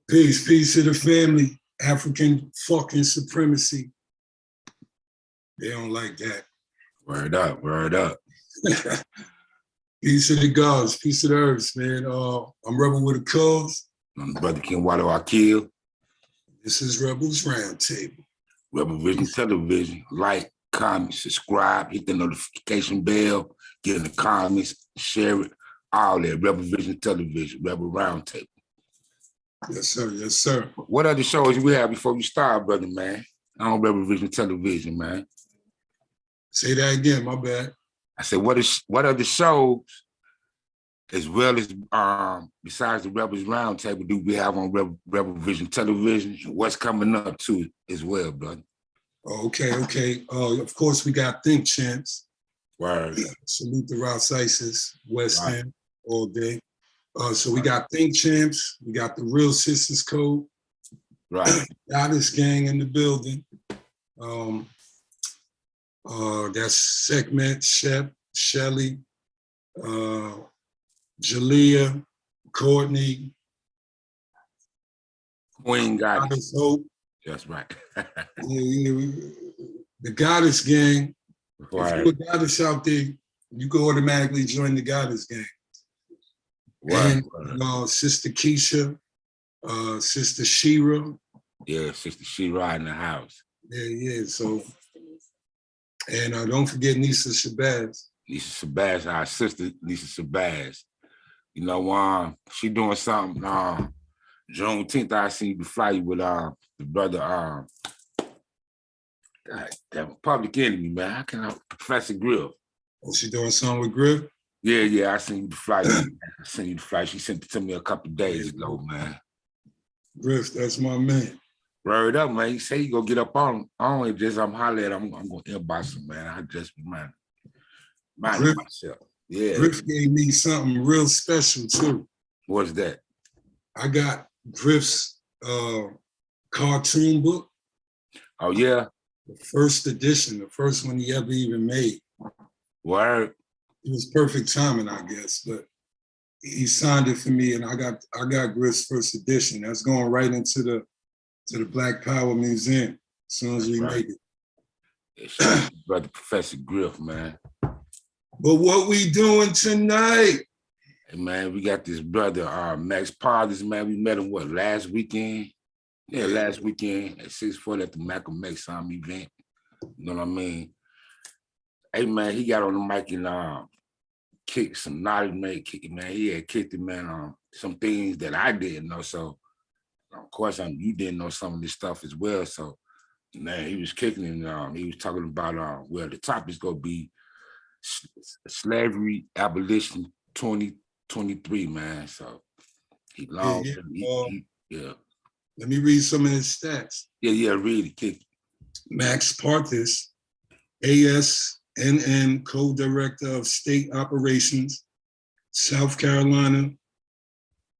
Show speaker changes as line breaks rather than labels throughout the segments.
Peace to the family. African fucking supremacy. They don't like that.
Word up, word up.
Peace to the gods, peace to the earths, man. I'm Rebel with a cause.
I'm Brother Ken Water Akil.
This is Rebal'S Roundtable.
Rebel Vision Television. Like, comment, subscribe, hit the notification bell, get in the comments, share it, all that. Rebel Vision Television, Rebel Roundtable.
Yes, sir. Yes, sir.
What other shows we have before we start, brother, man? On Rebel Vision Television, man.
Say that again, my bad.
I said, what other shows, as well as besides the Rebels Roundtable, do we have on Rebel Vision Television? And what's coming up too as well, brother?
Okay. Of course, we got Think Champs.
Word.
Salute the Rouse ISIS, West
Right.
End, all day. So we got Think Champs. We got the Real Sisters Code.
Right.
Goddess Gang in the building. That's Sekhmet, Shep, Shelly, Jalea, Courtney,
Queen Goddess.
Goddess Hope.
That's right.
The Goddess Gang.
Right.
If you're a goddess out there, you can automatically join the Goddess Gang.
Right.
And Sister Keisha, Sister Shira.
Yeah, Sister Shira in the house.
Yeah. So, and don't forget Nisa Shabazz.
Nisa Shabazz, our sister Nisa Shabazz. You know, she doing something. Juneteenth, I seen you fly with the brother. God damn, Public Enemy, man. How can I, Professor Griff?
Oh, she doing something with Griff?
Yeah, I seen you the flight. She sent it to me a couple of days ago, man.
Griff, that's my man.
Word up, man. You say you gonna get up on it, just I'm hollering. I'm gonna inbox him, man. I just mind myself. Yeah.
Griff gave me something real special too.
What's that?
I got Griff's cartoon book.
Oh yeah.
The first edition, the first one he ever even made.
Word.
It was perfect timing, I guess, but he signed it for me, and I got Griff's first edition. That's going right into the Black Power Museum as soon as we make it.
It's brother Professor Griff, man.
But what we doing tonight?
Hey man, we got this brother Max Parthers, man. We met him last weekend? Yeah, last weekend at 640 at the Malcolm X event. You know what I mean? Hey man, he got on the mic and kicked some knowledge, man. He had kicked it, man, on some things that I didn't know. So of course you didn't know some of this stuff as well. So man, he was kicking and he was talking about the topic's gonna be slavery, abolition 2023, man. So he long. Yeah.
Let me read some of his stats.
Yeah, read it, kick it.
Max Parthas, ASNN co-director of state operations, South Carolina.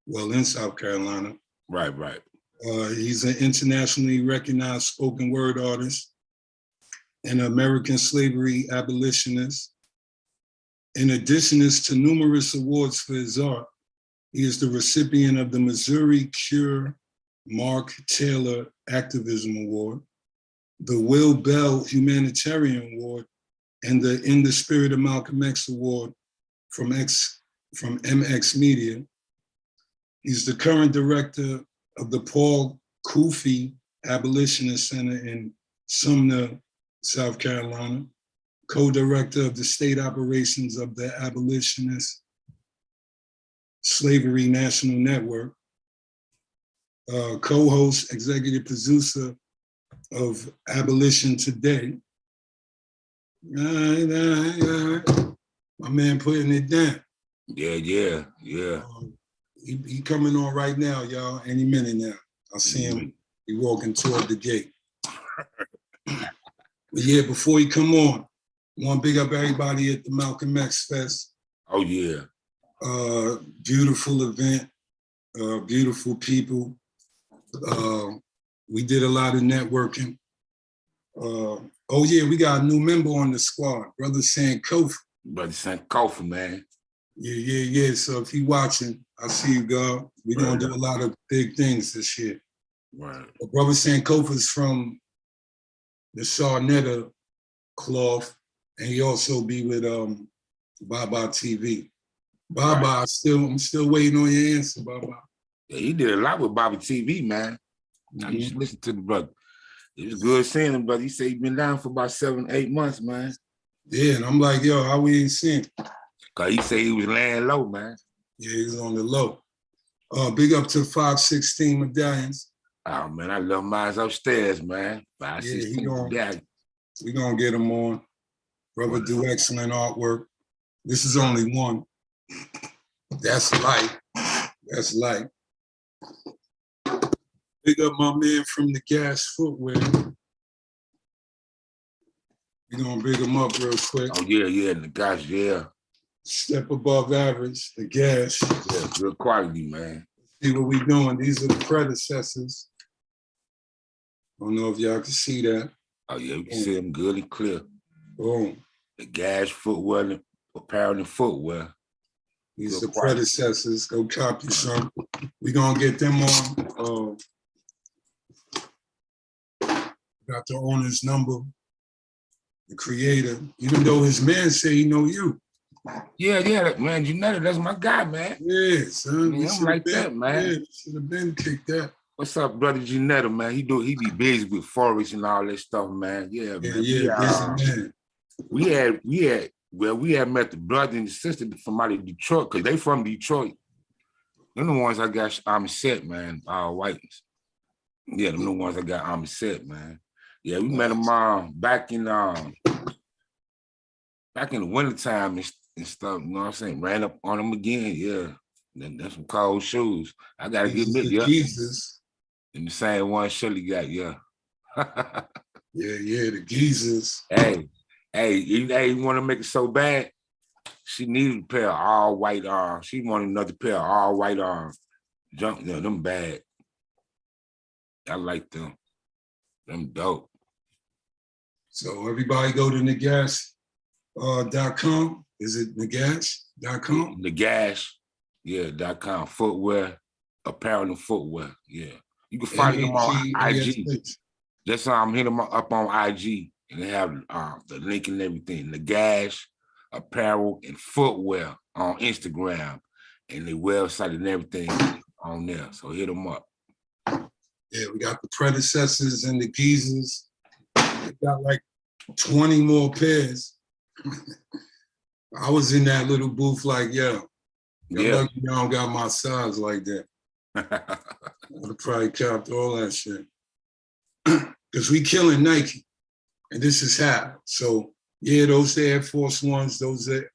Well, in South Carolina.
Right.
He's an internationally recognized spoken word artist, an American slavery abolitionist. In addition to numerous awards for his art, he is the recipient of the Missouri Cure Mark Taylor Activism Award, the Will Bell Humanitarian Award, and the In the Spirit of Malcolm X Award from MX Media. He's the current director of the Paul Kufi Abolitionist Center in Sumner, South Carolina, co-director of the state operations of the Abolitionist Slavery National Network, co-host, executive producer of Abolition Today. My man putting it down.
Yeah.
He coming on right now, y'all, any minute now. I see him, he walking toward the gate. But yeah, before he come on, I want to big up everybody at the Malcolm X Fest.
Oh yeah.
Beautiful event, beautiful people. We did a lot of networking. We got a new member on the squad, Brother Sankofa.
Brother Sankofa, man.
Yeah. So if you watching, I see you, God. We're gonna do a lot of big things this year.
Right.
But Brother Sankofa's from the Sarnetta cloth, and he also be with Baba TV. Baba,
Right.
I'm still waiting on your answer, Baba.
Yeah, he did a lot with Bobby TV, man. I used to listen to the brother. It was good seeing him, brother. He said he been down for about 7, 8 months, man.
Yeah, and I'm like, yo, how we ain't seen?
Cause he said he was laying low, man.
Yeah, he was on the low. Big up to 516 medallions.
Oh man, I love mine upstairs, man. 516
Yeah, we gonna get him on. Brother do excellent artwork. This is only one. That's light. That's light. Big up my man from the Gas Footwear. We're gonna big him up real quick.
Oh yeah, the guys, yeah.
Step above average, the Gas.
Yeah, good quality, man.
See what we doing. These are the predecessors. I don't know if y'all can see that.
Oh yeah, we can see them good and clear.
Boom.
The Gas Footwear, apparel and footwear.
These are predecessors. Go copy some. We're gonna get them on. Got the owner's number, the creator, even though his man say he know you.
Yeah, man, you know that's my guy, man.
Yeah, son.
Man, I'm like that, man.
Yeah, should have been kicked that.
What's up, brother Janetta, man? He be busy with forest and all that stuff, man. Yeah, man.
Busy man.
We had met the brother and the sister from out of Detroit, because they from Detroit. They're the ones I got set, man. Whites. Yeah, them the ones I got set, man. Yeah, we met them back in the wintertime and stuff, you know what I'm saying? Ran up on them again, yeah. That's some cold shoes. I gotta get me, yeah.
Jesus.
And the same one Shirley got, yeah.
Yeah, the geezers.
Hey, you want to make it so bad? She needed a pair of all white arms. She wanted another pair of all white arms. Jump, them bad. I like them. Them dope.
So everybody go to Nagash.com. Is it Nagash.com?
Nagash.com. Footwear, apparel and footwear. Yeah. You can find them on IG. That's how I'm hitting them up on IG, and they have the link and everything. Nagash, apparel and footwear on Instagram, and the website and everything on there. So hit them up.
Yeah, we got the predecessors and the geezers. We got like 20 more pairs. I was in that little booth like, yo, lucky I don't got my size like that. I'd have probably copped all that shit. Because we killing Nike, and this is how. So yeah, those Air Force Ones, those Air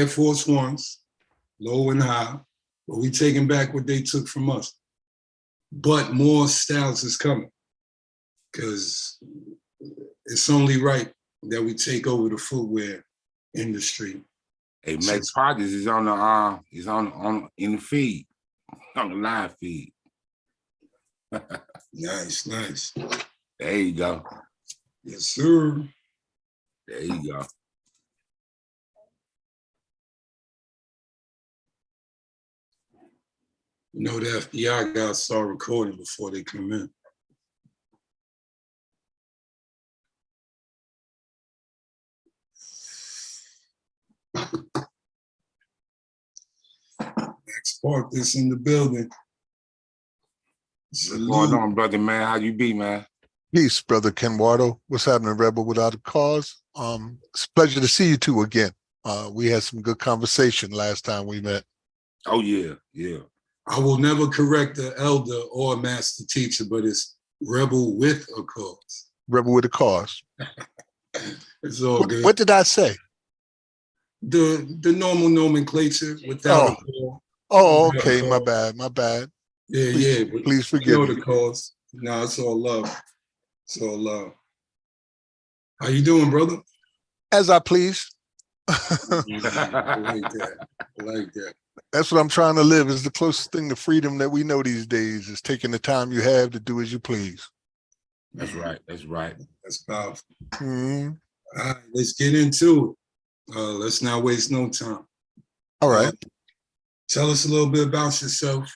Force Ones, low and high, but we taking back what they took from us. But more styles is coming, because it's only right that we take over the footwear industry.
Hey, Max Pockets is on the in the feed, on the live feed.
Nice.
There you go.
Yes, sir.
There you go.
You know, the FBI got to start recording before they come in. Max Park this in the building.
What's going on, brother, man? How you be, man?
Peace, brother Kenwardo. What's happening, Rebel Without a Cause? It's a pleasure to see you two again. We had some good conversation last time we met.
Oh, yeah.
I will never correct the elder or master teacher, but it's Rebel with a Cause.
Rebel with a Cause.
It's all good.
What did I say?
The normal nomenclature without a cause.
Oh, okay. My bad.
Yeah.
Please forgive me.
The cause. No, it's all love. It's all love. How you doing, brother?
As I please.
I like that.
That's what I'm trying to live, is the closest thing to freedom that we know these days, is taking the time you have to do as you please.
That's right.
That's powerful.
Mm-hmm.
All right, let's get into it. Let's not waste no time.
All right.
Tell us a little bit about yourself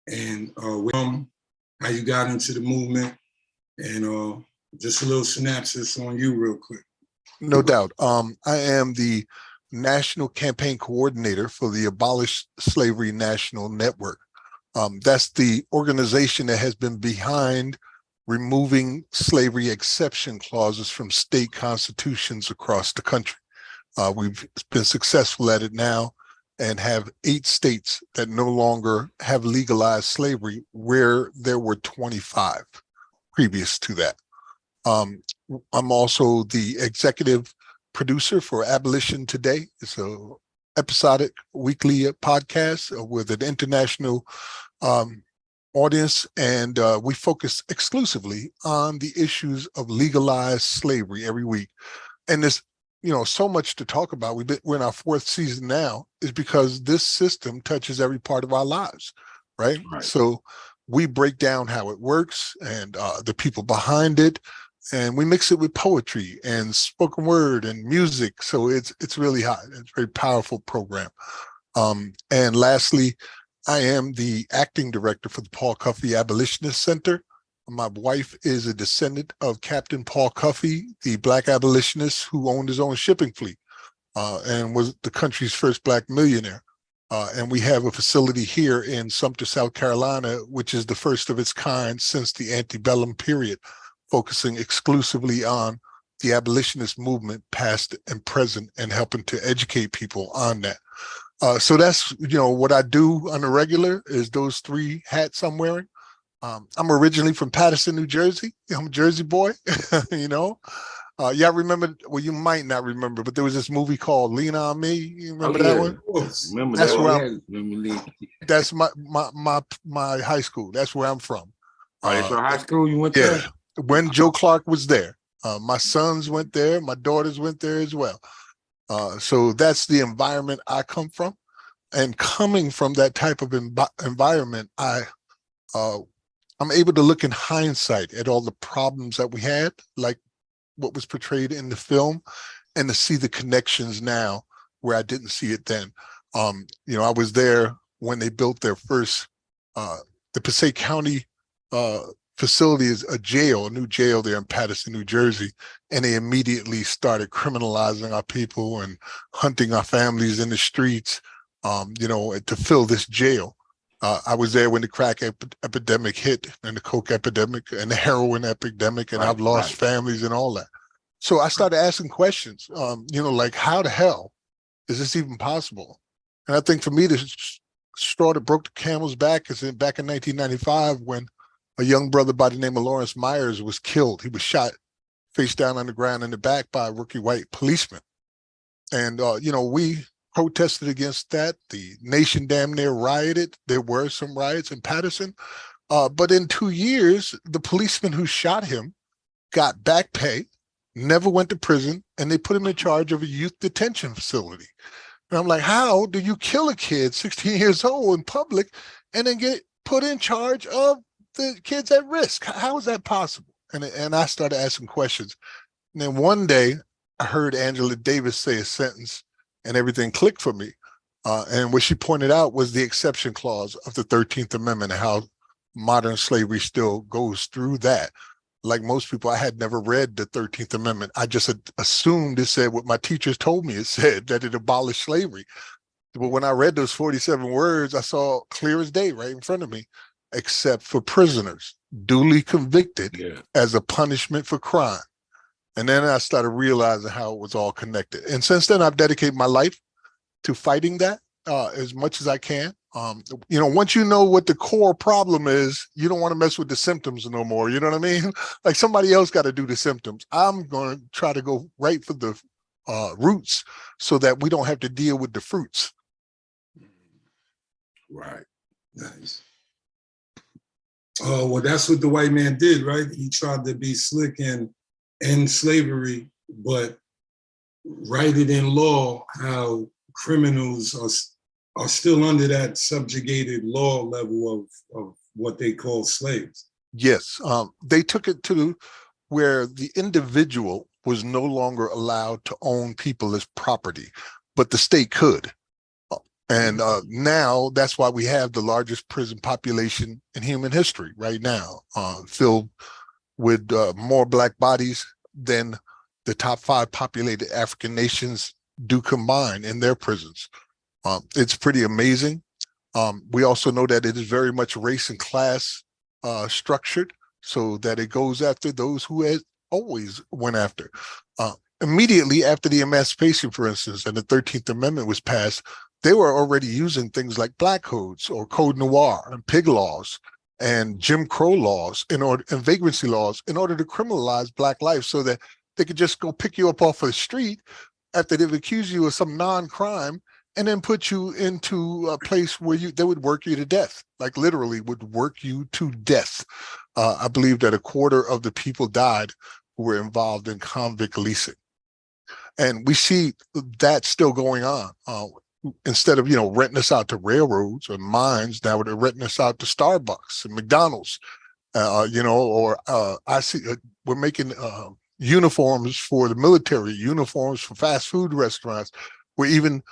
and how you got into the movement, and just a little synopsis on you real quick.
No doubt. I am the National Campaign Coordinator for the Abolish Slavery National Network. That's the organization that has been behind removing slavery exception clauses from state constitutions across the country. We've been successful at it now and have 8 states that no longer have legalized slavery, where there were 25 previous to that. I'm also the executive producer for Abolition Today. It's a episodic weekly podcast with an international audience, and we focus exclusively on the issues of legalized slavery every week. And there's, so much to talk about. We're in our 4th season now, is because this system touches every part of our lives, right? So we break down how it works and the people behind it, and we mix it with poetry and spoken word and music. So it's really hot. It's a very powerful program. And lastly, I am the acting director for the Paul Cuffey Abolitionist Center. My wife is a descendant of Captain Paul Cuffey, the Black abolitionist who owned his own shipping fleet and was the country's first Black millionaire. And we have a facility here in Sumter, South Carolina, which is the first of its kind since the antebellum period, focusing exclusively on the abolitionist movement, past and present, and helping to educate people on that. So that's, what I do on a regular is those 3 hats I'm wearing. I'm originally from Paterson, New Jersey. I'm a Jersey boy, Y'all remember, well, you might not remember, but there was this movie called Lean On Me. You remember that one?
Remember
that's
that
where that's my high school. That's where I'm from.
Oh, that's your high school you went
yeah,
there?
When Joe Clark was there. My sons went there. My daughters went there as well. So that's the environment I come from. And coming from that type of environment, I'm able to look in hindsight at all the problems that we had, like what was portrayed in the film, and to see the connections now where I didn't see it then. I was there when they built their first, the Passaic County facility is a new jail there in Paterson, New Jersey, and they immediately started criminalizing our people and hunting our families in the streets, to fill this jail. I was there when the crack epidemic hit, and the coke epidemic, and the heroin epidemic, and I've lost families and all that. So I started asking questions, like, how the hell is this even possible? And I think for me, the straw that broke the camel's back is back in 1995, when a young brother by the name of Lawrence Myers was killed. He was shot face down on the ground in the back by a rookie white policeman. And, we protested against that. The nation damn near rioted. There were some riots in Paterson. But in 2 years, the policeman who shot him got back pay, never went to prison, and they put him in charge of a youth detention facility. And I'm like, how do you kill a kid 16 years old in public and then get put in charge of the kids at risk? How is that possible? And I started asking questions. And then one day I heard Angela Davis say a sentence, and everything clicked for me. And what she pointed out was the exception clause of the 13th Amendment, and how modern slavery still goes through that. Like most people, I had never read the 13th Amendment. I just assumed it said what my teachers told me it said, that it abolished slavery. But when I read those 47 words, I saw clear as day right in front of me, except for prisoners duly convicted as a punishment for crime. And then I started realizing how it was all connected. And since then, I've dedicated my life to fighting that as much as I can. Once you know what the core problem is, you don't want to mess with the symptoms no more. You know what I mean? Like, somebody else got to do the symptoms. I'm going to try to go right for the roots so that we don't have to deal with the fruits.
Right. Nice. Oh, well, that's what the white man did, right? He tried to be slick and end slavery, but write it in law how criminals are still under that subjugated law level of what they call slaves.
Yes, they took it to where the individual was no longer allowed to own people as property, but the state could. And now that's why we have the largest prison population in human history right now, filled with more Black bodies than the top 5 populated African nations do combine in their prisons. It's pretty amazing. We also know that it is very much race and class structured, so that it goes after those who had always went after. Immediately after the emancipation, for instance, and the 13th Amendment was passed, they were already using things like black codes or code noir and pig laws and Jim Crow laws and vagrancy laws in order to criminalize Black life, so that they could just go pick you up off of the street after they've accused you of some non-crime and then put you into a place where they would work you to death, like literally would work you to death. I believe that 1/4 of the people died who were involved in convict leasing. And we see that still going on. Instead of, renting us out to railroads or mines, now they're renting us out to Starbucks and McDonald's, I see we're making uniforms for the military, uniforms for fast food restaurants. We're even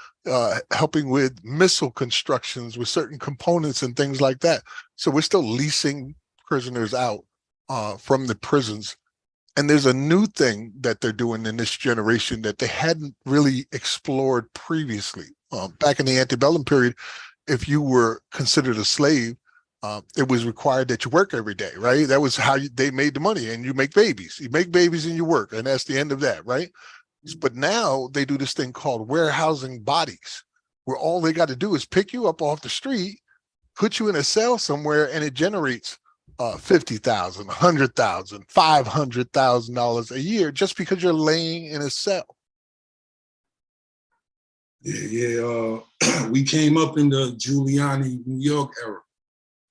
helping with missile constructions with certain components and things like that. So we're still leasing prisoners out from the prisons. And there's a new thing that they're doing in this generation that they hadn't really explored previously. Back in the antebellum period, if you were considered a slave, it was required that you work every day, right? That was how they made the money, and you make babies. You make babies and you work, and that's the end of that, right? But now they do this thing called warehousing bodies, where all they got to do is pick you up off the street, put you in a cell somewhere, and it generates $50,000, $100,000, $500,000 a year just because you're laying in a cell.
Yeah. We came up in the Giuliani, New York era.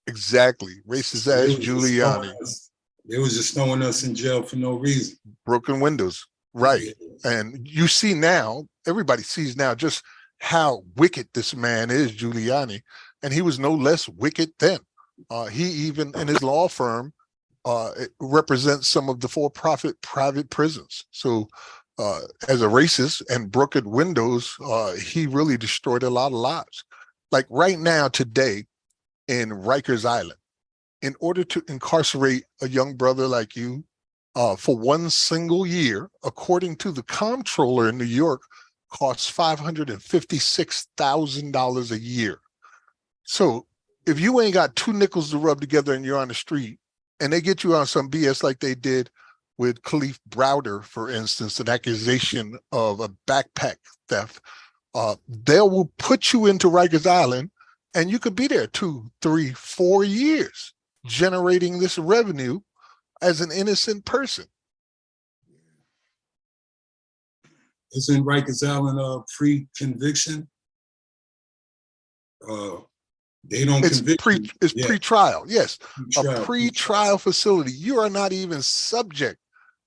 Exactly. Racist ass Giuliani.
They was just throwing us in jail for no reason.
Broken windows. Right.
Yeah.
And you see now, everybody sees now just how wicked this man is, Giuliani. And he was no less wicked then. He even, in his law firm, represents some of the for-profit private prisons. So as a racist and broken windows, he really destroyed a lot of lives. Like right now, today, in Rikers Island, in order to incarcerate a young brother like you for one single year, according to the comptroller in New York, costs $556,000 a year. So if you ain't got 2 nickels to rub together and you're on the street, and they get you on some BS like they did with Khalif Browder, for instance, an accusation of a backpack theft, they will put you into Rikers Island, and you could be there 2, 3, 4 years generating this revenue as an innocent person.
Isn't Rikers Island a pre-conviction? They don't convict you.
It's pre-trial, yes.
Pre-trial,
a pre-trial facility. You are not even subject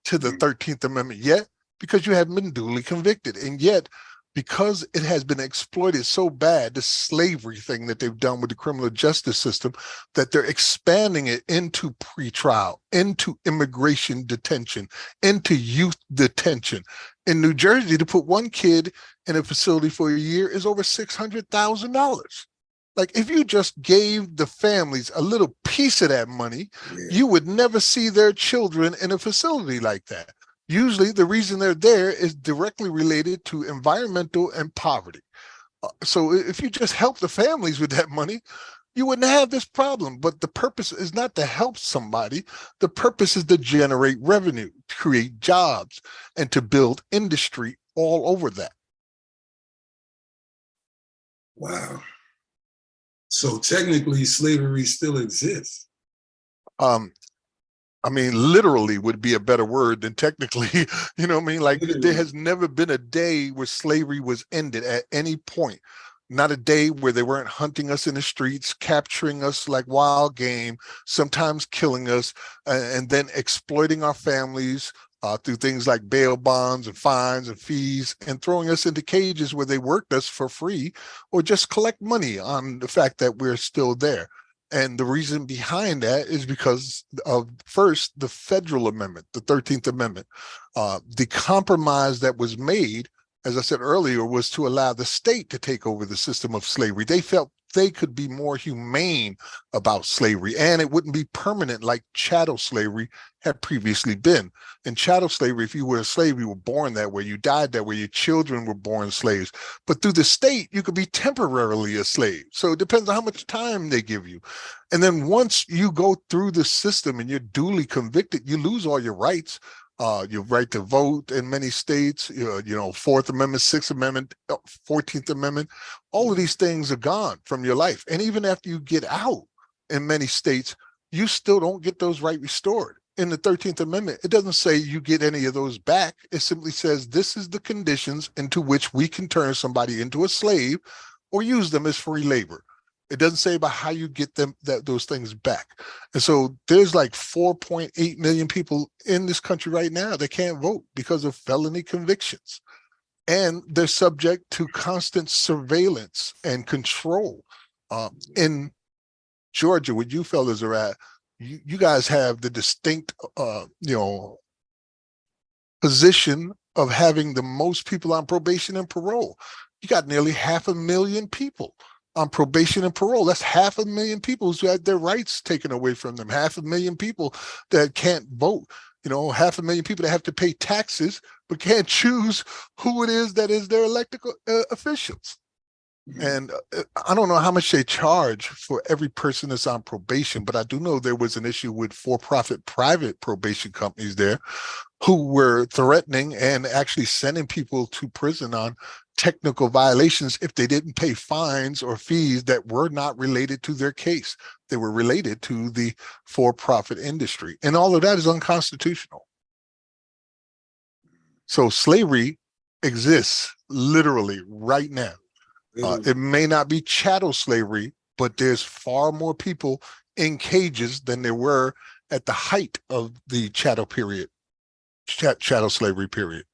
to the 13th Amendment yet because you haven't been duly convicted. And yet, because it has been exploited so bad, the slavery thing that they've done with the criminal justice system, that they're expanding it into pre-trial, into immigration detention, into youth detention. In New Jersey, to put one kid in a facility for a year is over $600,000. Like, if you just gave the families a little piece of that money, you would never see their children in a facility like that. Usually the reason they're there is directly related to environmental and poverty. So if you just help the families with that money, you wouldn't have this problem. But the purpose is not to help somebody. The purpose is to generate revenue, to create jobs, and to build industry all over that.
Wow. So technically slavery still exists.
I mean, literally would be a better word than technically, you know what I mean? Like, there has never been a day where slavery was ended at any point. Not a day where they weren't hunting us in the streets, capturing us like wild game, sometimes killing us, and then exploiting our families through things like bail bonds and fines and fees, and throwing us into cages where they worked us for free or just collect money on the fact that we're still there. And the reason behind that is because of, first, the federal amendment, the 13th Amendment. The compromise that was made, as I said earlier, was to allow the state to take over the system of slavery. They felt they could be more humane about slavery, and it wouldn't be permanent like chattel slavery had previously been. In chattel slavery, if you were a slave, you were born that way, you died that way, your children were born slaves. But through the state, you could be temporarily a slave. So it depends on how much time they give you. And then once you go through the system and you're duly convicted, you lose all your rights. Your right to vote in many states, Fourth Amendment, Sixth Amendment, 14th Amendment, all of these things are gone from your life. And even after you get out in many states, you still don't get those rights restored. In the 13th Amendment, it doesn't say you get any of those back. It simply says this is the conditions into which we can turn somebody into a slave or use them as free labor. It doesn't say about how you get them those things back. And so there's like 4.8 million people in this country right now that can't vote because of felony convictions. And they're subject to constant surveillance and control. In Georgia, where you fellas are at, you guys have the distinct, position of having the most people on probation and parole. You got nearly 500,000 people on probation and parole. That's 500,000 people who had their rights taken away from them. 500,000 people that can't vote. 500,000 people that have to pay taxes but can't choose who it is that is their elected officials. And I don't know how much they charge for every person that's on probation, but I do know there was an issue with for-profit private probation companies there who were threatening and actually sending people to prison on technical violations if they didn't pay fines or fees that were not related to their case. They were related to the for-profit industry. And all of that is unconstitutional. So slavery exists literally right now. It may not be chattel slavery, but there's far more people in cages than there were at the height of the chattel period, chattel slavery period.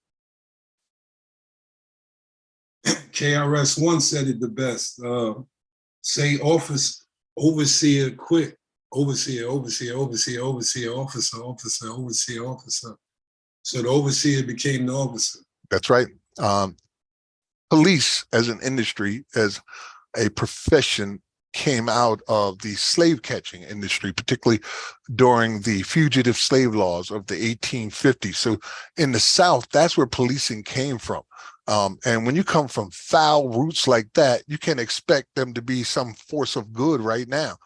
KRS-One said it the best. Say office, overseer, quit. Overseer, overseer, overseer, overseer, officer, officer, overseer, officer. So the overseer became the officer.
That's right. Police as an industry, as a profession, came out of the slave catching industry, particularly during the fugitive slave laws of the 1850s. So in the South, that's where policing came from. And when you come from foul roots like that, you can't expect them to be some force of good right now.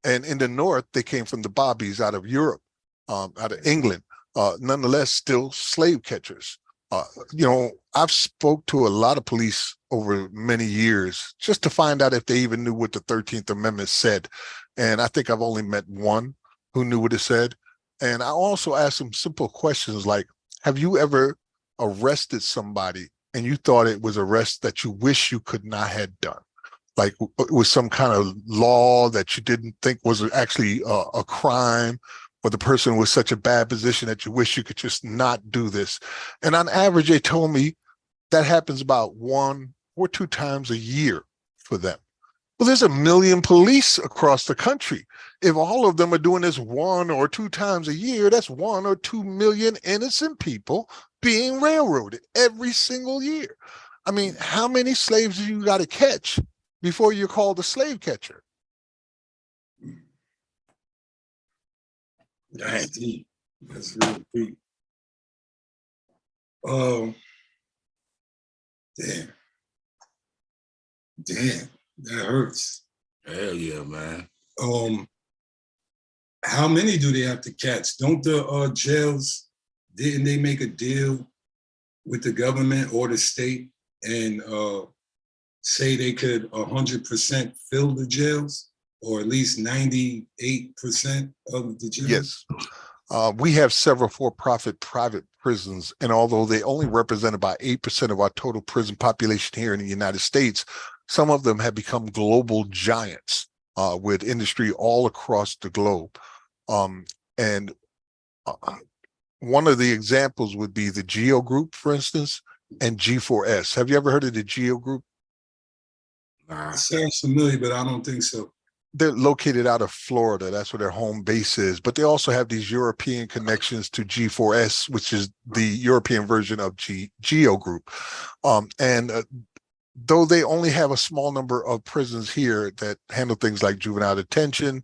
And in the North, they came from the Bobbies out of Europe, out of England, nonetheless, still slave catchers. I've spoke to a lot of police over many years just to find out if they even knew what the 13th Amendment said. And I think I've only met one who knew what it said. And I also asked them simple questions like, have you ever arrested somebody and you thought it was arrest that you wish you could not have done? Like it was some kind of law that you didn't think was actually a crime, or the person was such a bad position that you wish you could just not do this. And on average, they told me that happens about 1 or 2 times a year for them. Well, there's 1 million police across the country. If all of them are doing this 1 or 2 times a year, that's 1 or 2 million innocent people being railroaded every single year. I mean, how many slaves do you got to catch before you're called a slave catcher?
That's deep. That's real deep. Damn, that hurts.
Hell yeah, man.
How many do they have to catch? Don't the jails, didn't they make a deal with the government or the state and say they could 100% fill the jails, or at least 98% of the jails?
Yes. We have several for-profit private prisons, and although they only represent about 8% of our total prison population here in the United States, some of them have become global giants with industry all across the globe. And one of the examples would be the Geo Group, for instance, and G4S. Have you ever heard of the Geo Group?
It sounds familiar, but I don't think so.
they're located out of Florida. That's where their home base is. But they also have these European connections to G4S, which is the European version of Geo Group. Though they only have a small number of prisons here that handle things like juvenile detention,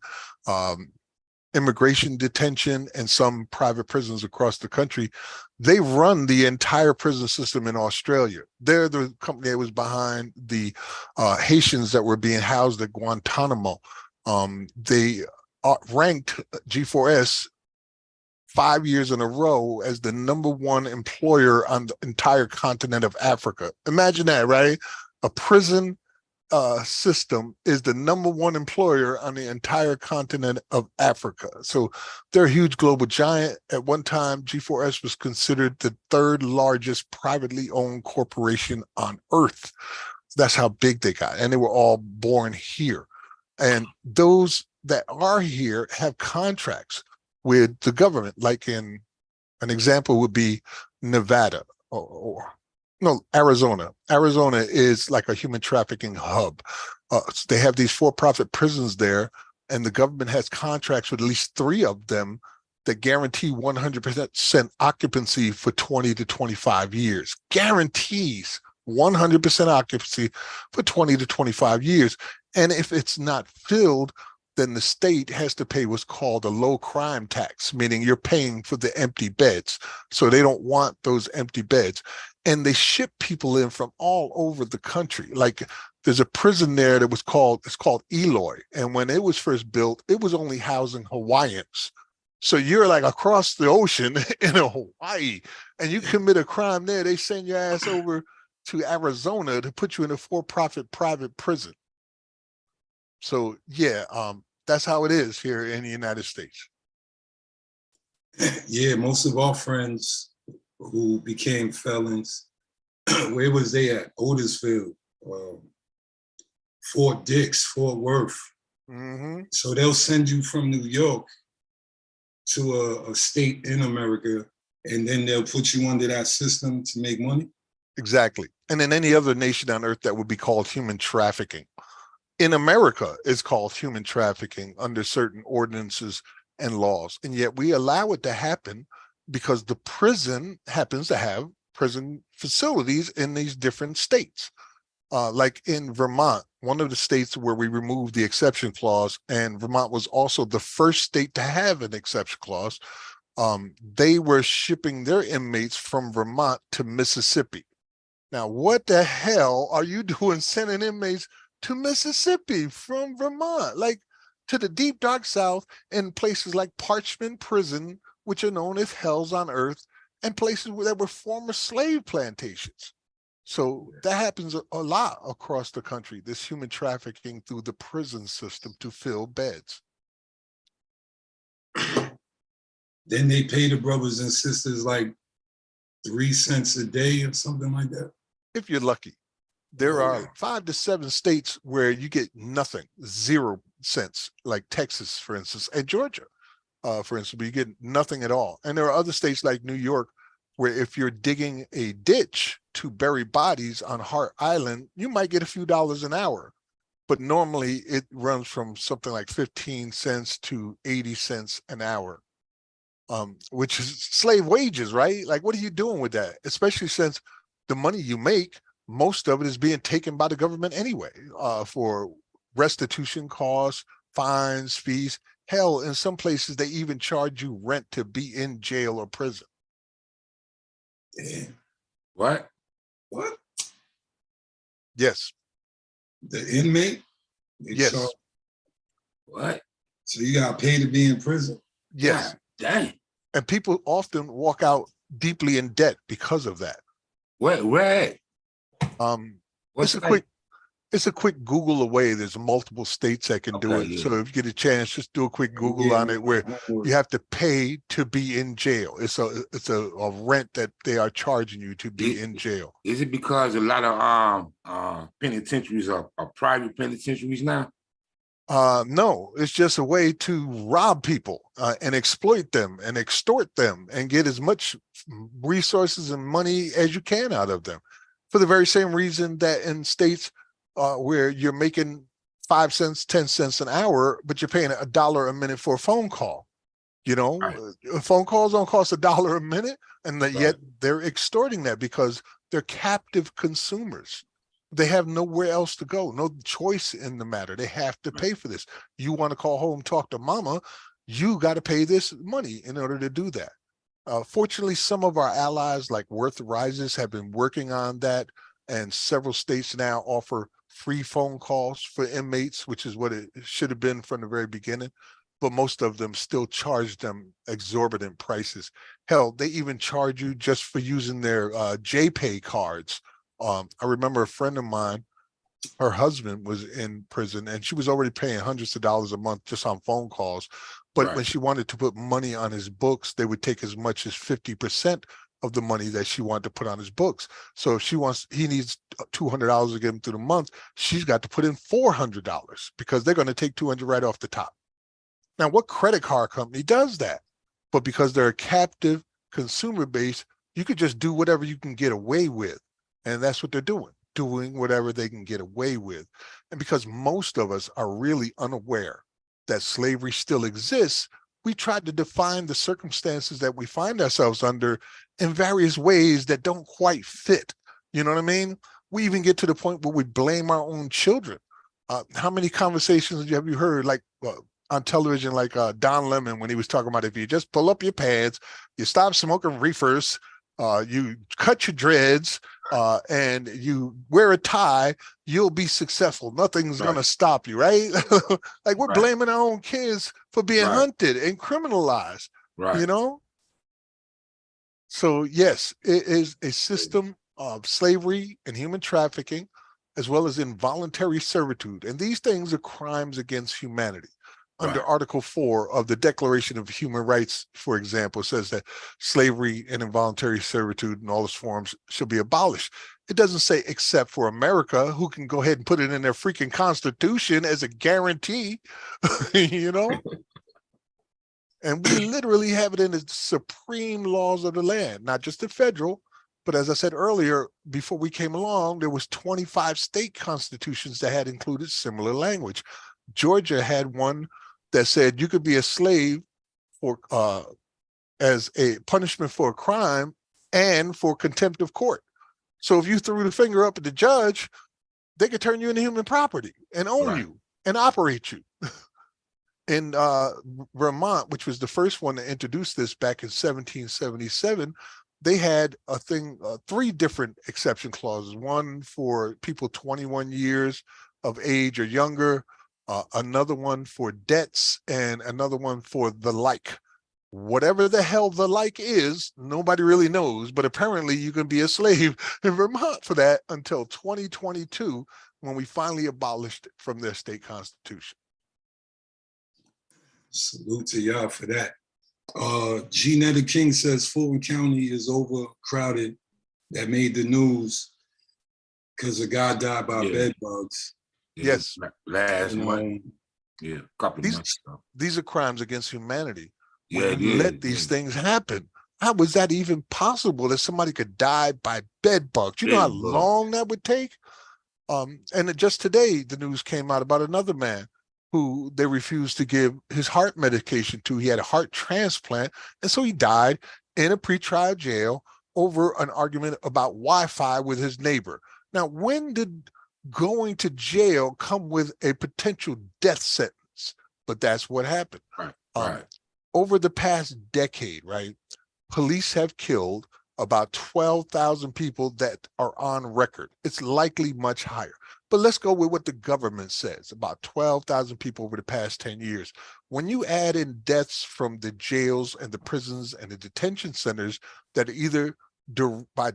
immigration detention, and some private prisons across the country, they run the entire prison system in Australia. They're the company that was behind the Haitians that were being housed at Guantanamo. They ranked G4S 5 years in a row as the #1 employer on the entire continent of Africa. Imagine that, right? A prison system is the #1 employer on the entire continent of Africa. So they're a huge global giant. At one time, G4S was considered the 3rd largest privately owned corporation on earth. That's how big they got. And they were all born here. And those that are here have contracts with the government, like in an example would be Nevada or no, Arizona. Arizona is like a human trafficking hub. They have these for-profit prisons there, and the government has contracts with at least 3 of them that guarantee 100% occupancy for 20 to 25 years. Guarantees 100% occupancy for 20 to 25 years. And if it's not filled, then the state has to pay what's called a low crime tax, meaning you're paying for the empty beds. So they don't want those empty beds. And they ship people in from all over the country. Like there's a prison there that it's called Eloy. And when it was first built, it was only housing Hawaiians. So you're like across the ocean in Hawaii, and you commit a crime there, they send your ass over to Arizona to put you in a for-profit private prison. So yeah, that's how it is here in the United States.
Yeah, most of our friends who became felons, where was they at? Otisville, Fort Dix, Fort Worth.
Mm-hmm.
So they'll send you from New York to a state in America, and then they'll put you under that system to make money.
Exactly. And in any other nation on earth, that would be called human trafficking. In America, it's called human trafficking under certain ordinances and laws. And yet we allow it to happen because the prison happens to have prison facilities in these different states. Like in Vermont, one of the states where we removed the exception clause, and Vermont was also the first state to have an exception clause, they were shipping their inmates from Vermont to Mississippi. Now, what the hell are you doing sending inmates to Mississippi from Vermont, like to the deep dark South, in places like Parchman Prison, which are known as hells on earth, and places that were former slave plantations? So that happens a lot across the country, this human trafficking through the prison system to fill beds.
Then they pay the brothers and sisters like 3 cents a day or something like that.
If you're lucky. There are 5 to 7 states where you get nothing, 0 cents, like Texas, for instance, and Georgia, for instance, where you get nothing at all. And there are other states like New York, where if you're digging a ditch to bury bodies on Hart Island, you might get a few dollars an hour. But normally it runs from something like 15 cents to 80 cents an hour, which is slave wages, right? Like, what are you doing with that? Especially since the money you make, most of it is being taken by the government anyway, for restitution costs, fines, fees. Hell, in some places, they even charge you rent to be in jail or prison.
Damn.
What?
What?
Yes.
The inmate?
Yes.
What?
So you got paid to be in prison?
Yes.
God dang.
And people often walk out deeply in debt because of that.
Where? What's
It's a quick Google away. There's multiple states that can do
Okay,
it.
yeah.
So if you get a chance, just do a quick Google on it, where you have to pay to be in jail. It's a rent that they are charging you to be in jail.
Is it because a lot of penitentiaries are private penitentiaries now?
No, it's just a way to rob people and exploit them and extort them and get as much resources and money as you can out of them, for the very same reason that in states where you're making 5 cents, 10 cents an hour, but you're paying $1 a minute for a phone call. You know,
Right.
phone calls don't cost $1 a minute, and that yet
Right.
they're extorting that because they're captive consumers. They have nowhere else to go, no choice in the matter. They have to pay for this. You want to call home, talk to mama, you got to pay this money in order to do that. Fortunately, some of our allies like Worth Rises have been working on that, and several states now offer free phone calls for inmates, which is what it should have been from the very beginning. But most of them still charge them exorbitant prices. Hell, they even charge you just for using their JPay cards. I remember a friend of mine, her husband was in prison and she was already paying hundreds of dollars a month just on phone calls. But when
Right.
she wanted to put money on his books, they would take as much as 50% of the money that she wanted to put on his books. So if he needs $200 to get him through the month, she's got to put in $400 because they're going to take 200 right off the top. Now, what credit card company does that? But because they're a captive consumer base, you could just do whatever you can get away with. And that's what they're doing whatever they can get away with. And because most of us are really unaware that slavery still exists, we try to define the circumstances that we find ourselves under in various ways that don't quite fit. You know what I mean? We even get to the point where we blame our own children. How many conversations have you heard, like on television, like Don Lemon, when he was talking about if you just pull up your pants, you stop smoking reefers, you cut your dreads, and you wear a tie, you'll be successful. Nothing's
Right.
gonna stop you, right? Like we're
Right.
blaming our own kids for being
Right.
hunted and criminalized,
Right.
you know? So yes, it is a system of slavery and human trafficking, as well as involuntary servitude. And these things are crimes against humanity. Under
Right.
Article 4 of the Declaration of Human Rights, for example, says that slavery and involuntary servitude in all its forms shall be abolished. It doesn't say except for America, who can go ahead and put it in their freaking constitution as a guarantee, you know? And we literally have it in the supreme laws of the land, not just the federal, but as I said earlier, before we came along, there was 25 state constitutions that had included similar language. Georgia had one that said you could be a slave for as a punishment for a crime and for contempt of court. So if you threw the finger up at the judge, they could turn you into human property and own
Right.
you and operate you. In Vermont, which was the first one to introduce this back in 1777, they had a thing, 3 different exception clauses, one for people 21 years of age or younger, another one for debts, and another one for the like. Whatever the hell the like is, nobody really knows, but apparently you can be a slave in Vermont for that until 2022, when we finally abolished it from their state constitution.
Salute to y'all for that. G. Netta King says Fulton County is overcrowded. That made the news because a guy died by
Yeah.
bed bugs.
Yeah.
Yes.
Last
And,
month. Yeah. A couple of
These-
months ago.
These are crimes against humanity.
Yeah.
When you let these things happen, how was that even possible that somebody could die by bed bugs? You know how
Bed bug.
long that would take? And just today, the news came out about another man who they refused to give his heart medication to. He had a heart transplant, and so he died in a pretrial jail over an argument about Wi-Fi with his neighbor. Now, when did going to jail come with a potential death sentence? But that's what happened.
Right. Right.
Over the past decade, right, police have killed about 12,000 people that are on record. It's likely much higher. But let's go with what the government says, about 12,000 people over the past 10 years. When you add in deaths from the jails and the prisons and the detention centers that are either by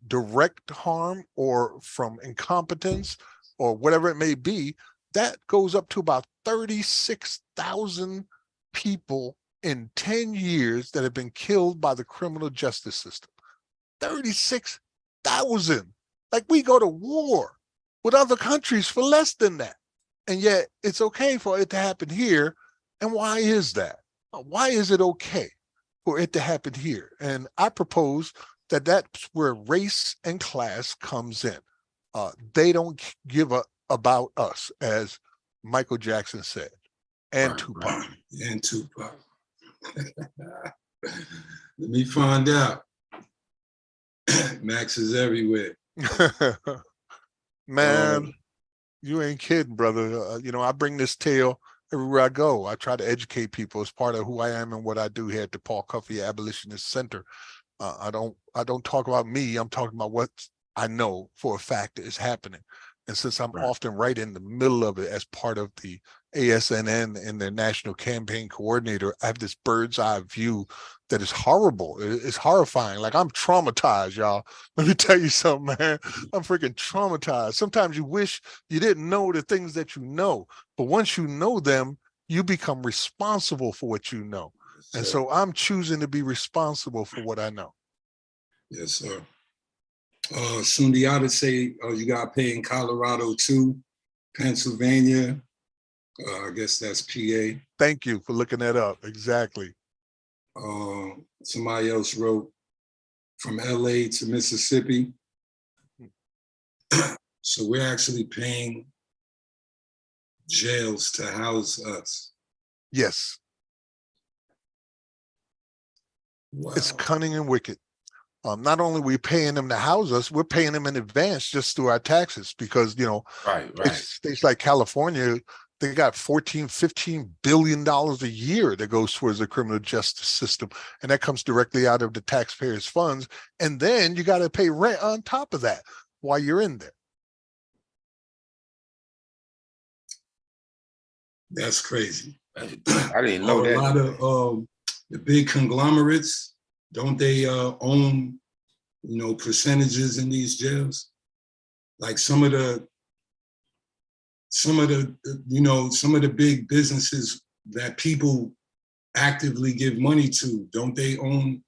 direct harm or from incompetence or whatever it may be, that goes up to about 36,000 people in 10 years that have been killed by the criminal justice system. 36,000. Like, we go to war with other countries for less than that. And yet it's okay for it to happen here. And why is that? Why is it okay for it to happen here? And I propose that that's where race and class comes in. They don't give a about us as Michael Jackson said, and
Right,
Tupac.
right.
And Tupac. Let me find out. Max is everywhere.
Man, you ain't kidding, brother. I bring this tale everywhere I go. I try to educate people as part of who I am and what I do here at the Paul Cuffey Abolitionist Center. I don't talk about me. I'm talking about what I know for a fact is happening. And since I'm
Right.
often right in the middle of it as part of the ASNN and their national campaign coordinator, I have this bird's eye view that is horrible. It's horrifying. Like, I'm traumatized, y'all. Let me tell you something, man. I'm freaking traumatized. Sometimes you wish you didn't know the things that you know, but once you know them, you become responsible for what you know. And so I'm choosing to be responsible for what I know.
Yes, sir. Sundiata say you got to pay in Colorado too, Pennsylvania. I guess that's PA.
Thank you for looking that up. Exactly.
Somebody else wrote from LA to Mississippi. So we're actually paying jails to house us.
Yes.
Wow.
It's cunning and wicked. Not only are we paying them to house us, we're paying them in advance just through our taxes because,
Right.
states like California, they got $14-15 billion a year that goes towards the criminal justice system. And that comes directly out of the taxpayers' funds. And then you got to pay rent on top of that while you're in there.
That's crazy.
I didn't know
A
that.
lot of the big conglomerates, don't they own, percentages in these jails? Like some of the big businesses that people actively give money to, don't they own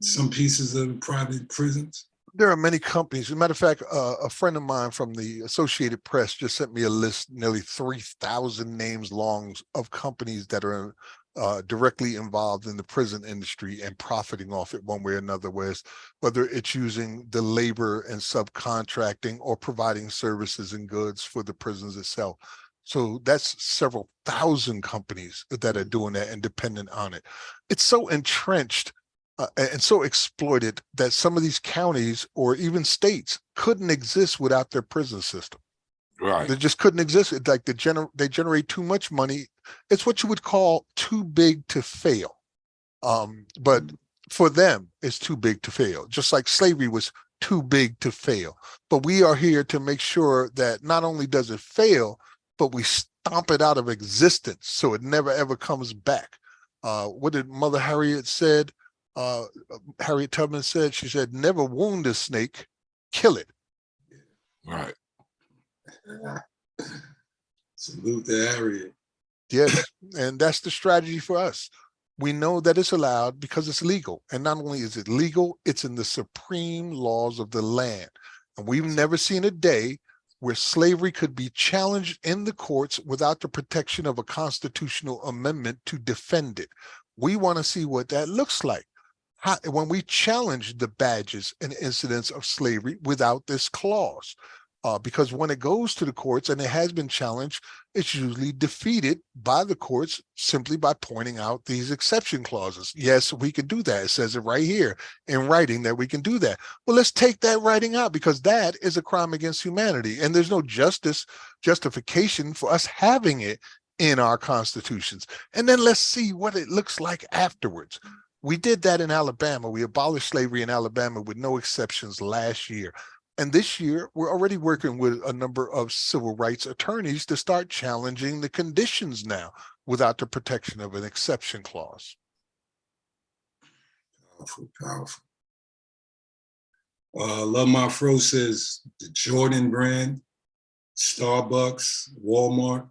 some pieces of private prisons?
There are many companies. As a matter of fact, a friend of mine from the Associated Press just sent me a list, nearly 3,000 names long, of companies that are directly involved in the prison industry and profiting off it one way or another, whether it's using the labor and subcontracting or providing services and goods for the prisons itself. So that's several thousand companies that are doing that and dependent on it. It's so entrenched and so exploited that some of these counties or even states couldn't exist without their prison system.
Right.
They just couldn't exist. It's like they generate too much money. It's what you would call too big to fail. But for them, it's too big to fail. Just like slavery was too big to fail. But we are here to make sure that not only does it fail, but we stomp it out of existence so it never ever comes back. What did Mother Harriet said? Harriet Tubman said, she said, never wound a snake, kill it.
Right.
Salute to Harriet.
Yes, and that's the strategy for us. We know that it's allowed because it's legal. And not only is it legal, it's in the supreme laws of the land. And we've never seen a day where slavery could be challenged in the courts without the protection of a constitutional amendment to defend it. We want to see what that looks like. When we challenge the badges and incidents of slavery without this clause. Because when it goes to the courts and it has been challenged, it's usually defeated by the courts simply by pointing out these exception clauses. Yes, we can do that. It says it right here in writing that we can do that. Well, let's take that writing out because that is a crime against humanity. And there's no justification for us having it in our constitutions. And then let's see what it looks like afterwards. We did that in Alabama. We abolished slavery in Alabama with no exceptions last year. And this year, we're already working with a number of civil rights attorneys to start challenging the conditions now without the protection of an exception clause.
Powerful, powerful. Love My Fro says the Jordan brand, Starbucks, Walmart.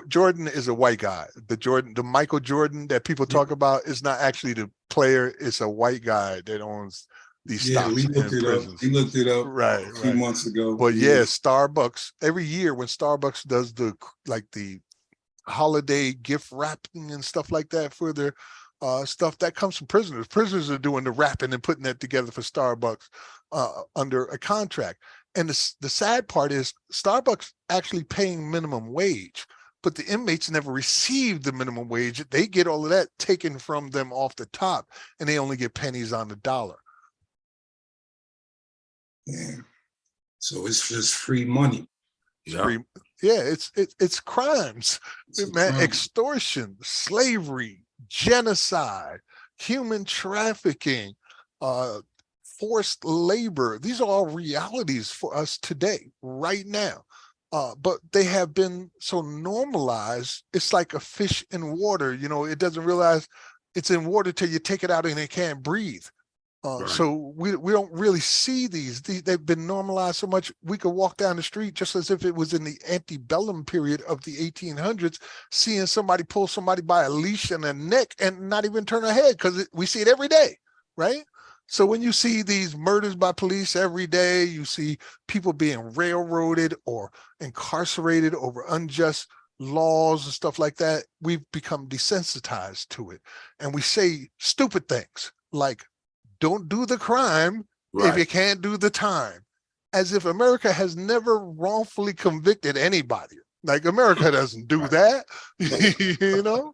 Jordan is a white guy. The Michael Jordan that people talk about is not actually the player. It's a white guy that owns these stocks
we looked
in
it
prisons.
up. We looked it up
right,
a few months ago.
But yeah, Starbucks, every year when Starbucks does the holiday gift wrapping and stuff like that for their stuff, that comes from prisoners. Prisoners are doing the wrapping and putting that together for Starbucks under a contract. And the sad part is Starbucks actually paying minimum wage, but the inmates never receive the minimum wage. They get all of that taken from them off the top, and they only get pennies on the dollar.
Yeah. So it's just free money.
Yeah.
It's crimes,
It's a
man,
crime.
extortion, slavery, genocide, human trafficking, forced labor. These are all realities for us today, right now. But they have been so normalized. It's like a fish in water. You know, it doesn't realize it's in water till you take it out and it can't breathe.
Right.
So we don't really see these. They've been normalized so much. We could walk down the street just as if it was in the antebellum period of the 1800s, seeing somebody pull somebody by a leash and a neck and not even turn our head, because we see it every day, right? So when you see these murders by police every day, you see people being railroaded or incarcerated over unjust laws and stuff like that, we've become desensitized to it. And we say stupid things like, don't do the crime if you can't do the time, as if America has never wrongfully convicted anybody. Like, America doesn't do that, you know?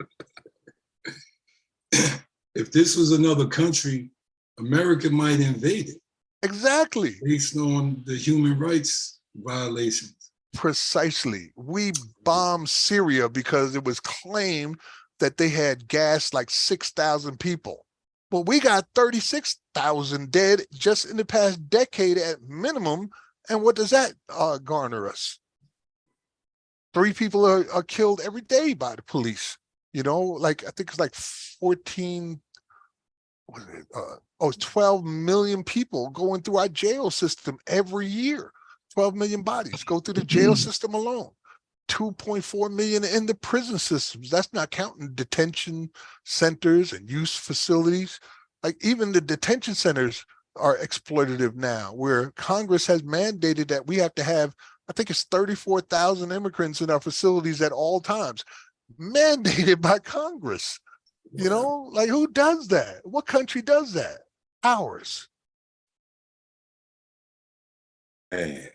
If this was another country, America might invade it.
Exactly.
Based on the human rights violations.
Precisely. We bombed Syria because it was claimed that they had gassed like 6,000 people. Well, we got 36,000 dead just in the past decade at minimum. And what does that garner us? 3 people are killed every day by the police. You know, like, I think it's like 14, what is it? 12 million people going through our jail system every year. 12 million bodies go through the jail system alone. 2.4 million in the prison systems. That's not counting detention centers and youth facilities. Like, even the detention centers are exploitative now, where Congress has mandated that we have to have, I think it's 34,000 immigrants in our facilities at all times, mandated by Congress. You know, like, who does that? What country does that? Ours.
And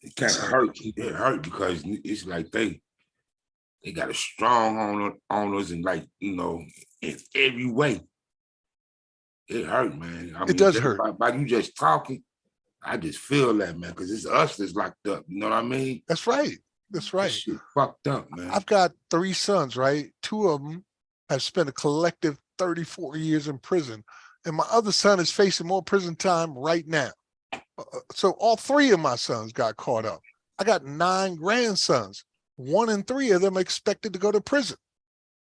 it kind of hurt. It hurt because it's like they got a strong on us, and, like, you know, in every way. It hurt, man. I mean,
It does hurt.
By you just talking, I just feel that, man, because it's us that's locked up. You know what I mean?
That's right. That's right.
That shit fucked up, man.
I've got 3 sons, right? 2 of them have spent a collective 34 years in prison, and my other son is facing more prison time right now. So all 3 of my sons got caught up. I got 9 grandsons. 1 in 3 of them expected to go to prison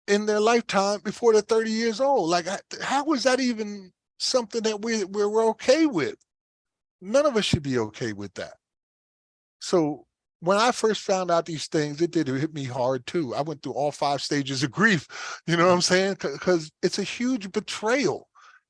in their lifetime before they're 30 years old. Like, how is that even something that we're okay with? None of us should be okay with that. So when I first found out these things, it did hit me hard too. I went through all 5 stages of grief, you know what I'm saying? Because it's a huge betrayal,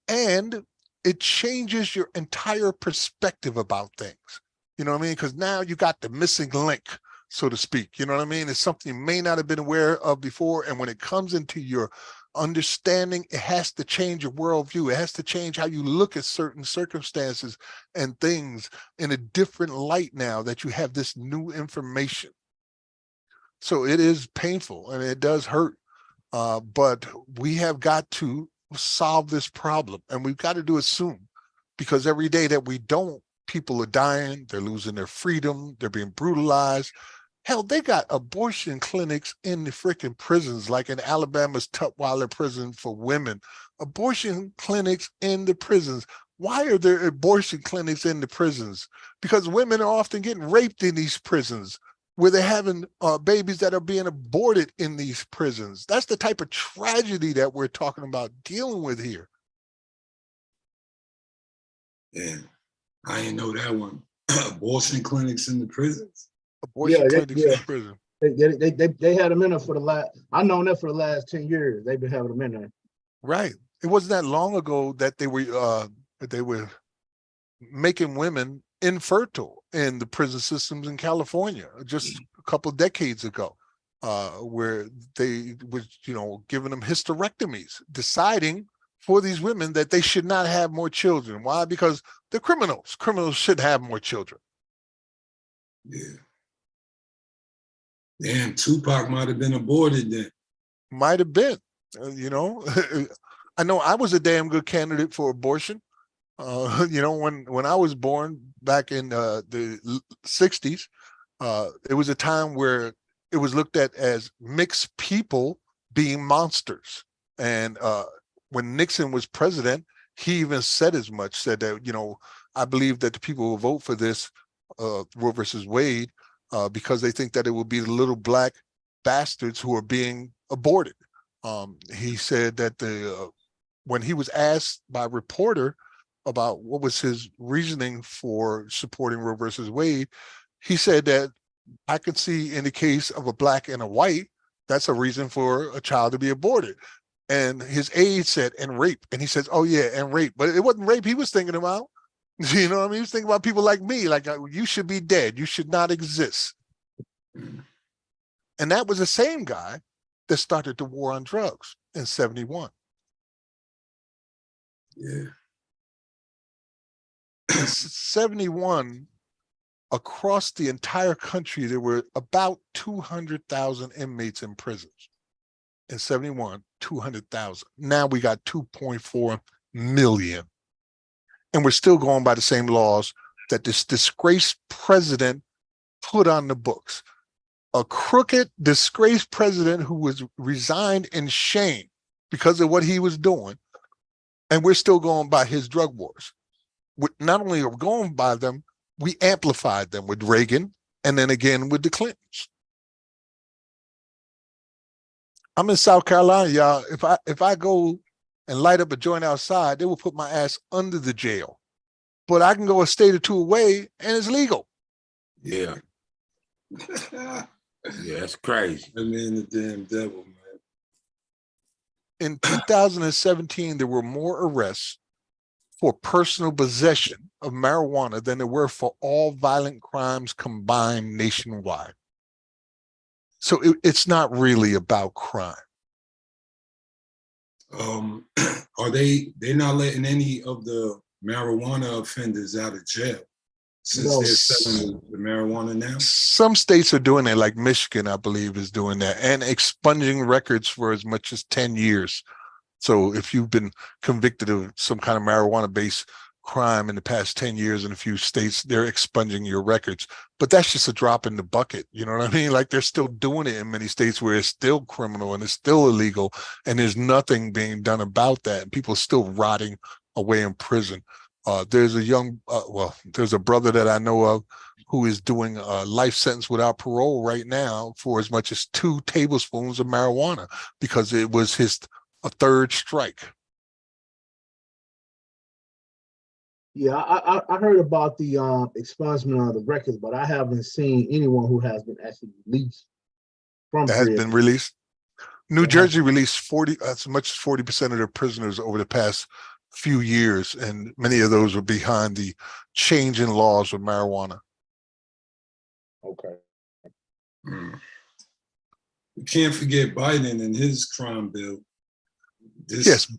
and it changes your entire perspective about things. You know what I mean? Because now you got the missing link, so to speak. You know what I mean? It's something you may not have been aware of before. And when it comes into your understanding, it has to change your worldview. It has to change how you look at certain circumstances and things in a different light now that you have this new information. So it is painful and it does hurt. But we have got to solve this problem, and we've got to do it soon, because every day that we don't, people are dying, they're losing their freedom, they're being brutalized. Hell, they got abortion clinics in the freaking prisons, like in Alabama's Tutwiler prison for women. Abortion clinics in the prisons. Why are there abortion clinics in the prisons? Because women are often getting raped in these prisons, where they're having babies that are being aborted in these prisons. That's the type of tragedy that we're talking about dealing with here.
Yeah, I didn't know that one. Abortion clinics in the prisons.
Abortion clinics in prison.
They had them in there for the last, I've known that for the last 10 years. They've been having them in there.
Right. It wasn't that long ago that they were making women infertile in the prison systems in California, just a couple of decades ago, where they was, giving them hysterectomies, deciding for these women that they should not have more children. Why? Because they're criminals. Criminals should have more children.
Yeah. Damn, Tupac might have been aborted then.
Might have been, you know. I know I was a damn good candidate for abortion. You know, when I was born back in the 60s, it was a time where it was looked at as mixed people being monsters. And when Nixon was president, he even said as much, said that, you know, I believe that the people will vote for this Roe versus Wade because they think that it will be the little black bastards who are being aborted. He said that when he was asked by a reporter about what was his reasoning for supporting Roe versus Wade, he said that I could see in the case of a black and a white, that's a reason for a child to be aborted. And his aide said, and rape. And he says, oh yeah, and rape. But it wasn't rape he was thinking about. You know what I mean? He was thinking about people like me, like you should be dead. You should not exist. And that was the same guy that started the war on drugs in 71.
Yeah.
In 71, across the entire country, there were about 200,000 inmates in prisons. In 71, 200,000. Now we got 2.4 million. And we're still going by the same laws that this disgraced president put on the books. A crooked, disgraced president who was resigned in shame because of what he was doing. And we're still going by his drug wars. Not only are we going by them, we amplified them with Reagan and then again with the Clintons. I'm in South Carolina, y'all. If I go and light up a joint outside, they will put my ass under the jail. But I can go a state or two away and it's legal.
Yeah. Yeah, that's crazy.
I mean, the damn devil, man.
In 2017, there were more arrests for personal possession of marijuana than there were for all violent crimes combined nationwide. So it's not really about crime.
Are they're not letting any of the marijuana offenders out of jail since
No.
they're selling the marijuana now?
Some states are doing it, like Michigan, I believe, is doing that, and expunging records for as much as 10 years. So if you've been convicted of some kind of marijuana-based crime in the past 10 years in a few states, they're expunging your records. But that's just a drop in the bucket. You know what I mean? Like they're still doing it in many states where it's still criminal and it's still illegal and there's nothing being done about that. And people are still rotting away in prison. There's there's a brother that I know of who is doing a life sentence without parole right now for as much as 2 tablespoons of marijuana because it was a third strike.
Yeah, I heard about the expungement of the records, but I haven't seen anyone who has been actually released from
That has
prison.
been released. New
Yeah.
Jersey released as much as 40% of their prisoners over the past few years, and many of those were behind the change in laws with marijuana.
Okay.
We can't forget Biden and his crime bill.
Yes,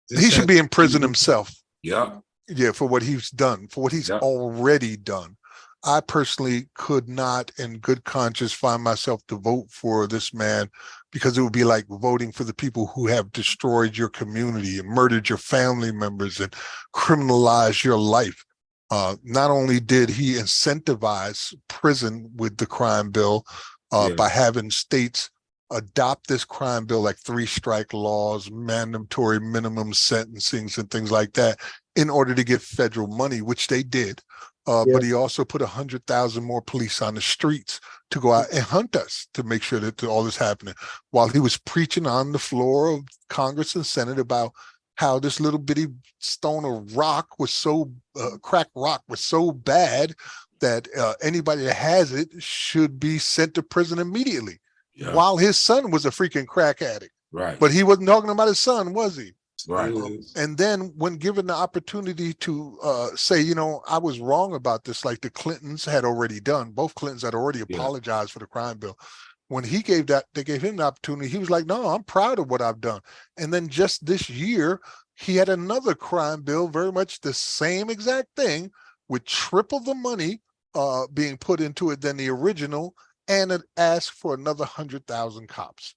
he should be in prison himself.
Yeah.
Yeah, for what he's done, for what he's already done. I personally could not, in good conscience, find myself to vote for this man because it would be like voting for the people who have destroyed your community and murdered your family members and criminalized your life. Not only did he incentivize prison with the crime bill by having states adopt this crime bill, like 3-strike laws, mandatory minimum sentencings and things like that, in order to get federal money, which they did. But he also put 100,000 more police on the streets to go out and hunt us to make sure that all this happening. While he was preaching on the floor of Congress and Senate about how this little bitty stone of rock was so, crack rock was so bad that anybody that has it should be sent to prison immediately. Yeah. While his son was a freaking crack addict.
Right.
But he wasn't talking about his son, was he?
Right.
And then when given the opportunity to say, you know, I was wrong about this, like the Clintons had already done, both Clintons had already apologized for the crime bill. When they gave him the opportunity, he was like, no, I'm proud of what I've done. And then just this year, he had another crime bill, very much the same exact thing, with triple the money being put into it than the original, and it asked for another 100,000 cops.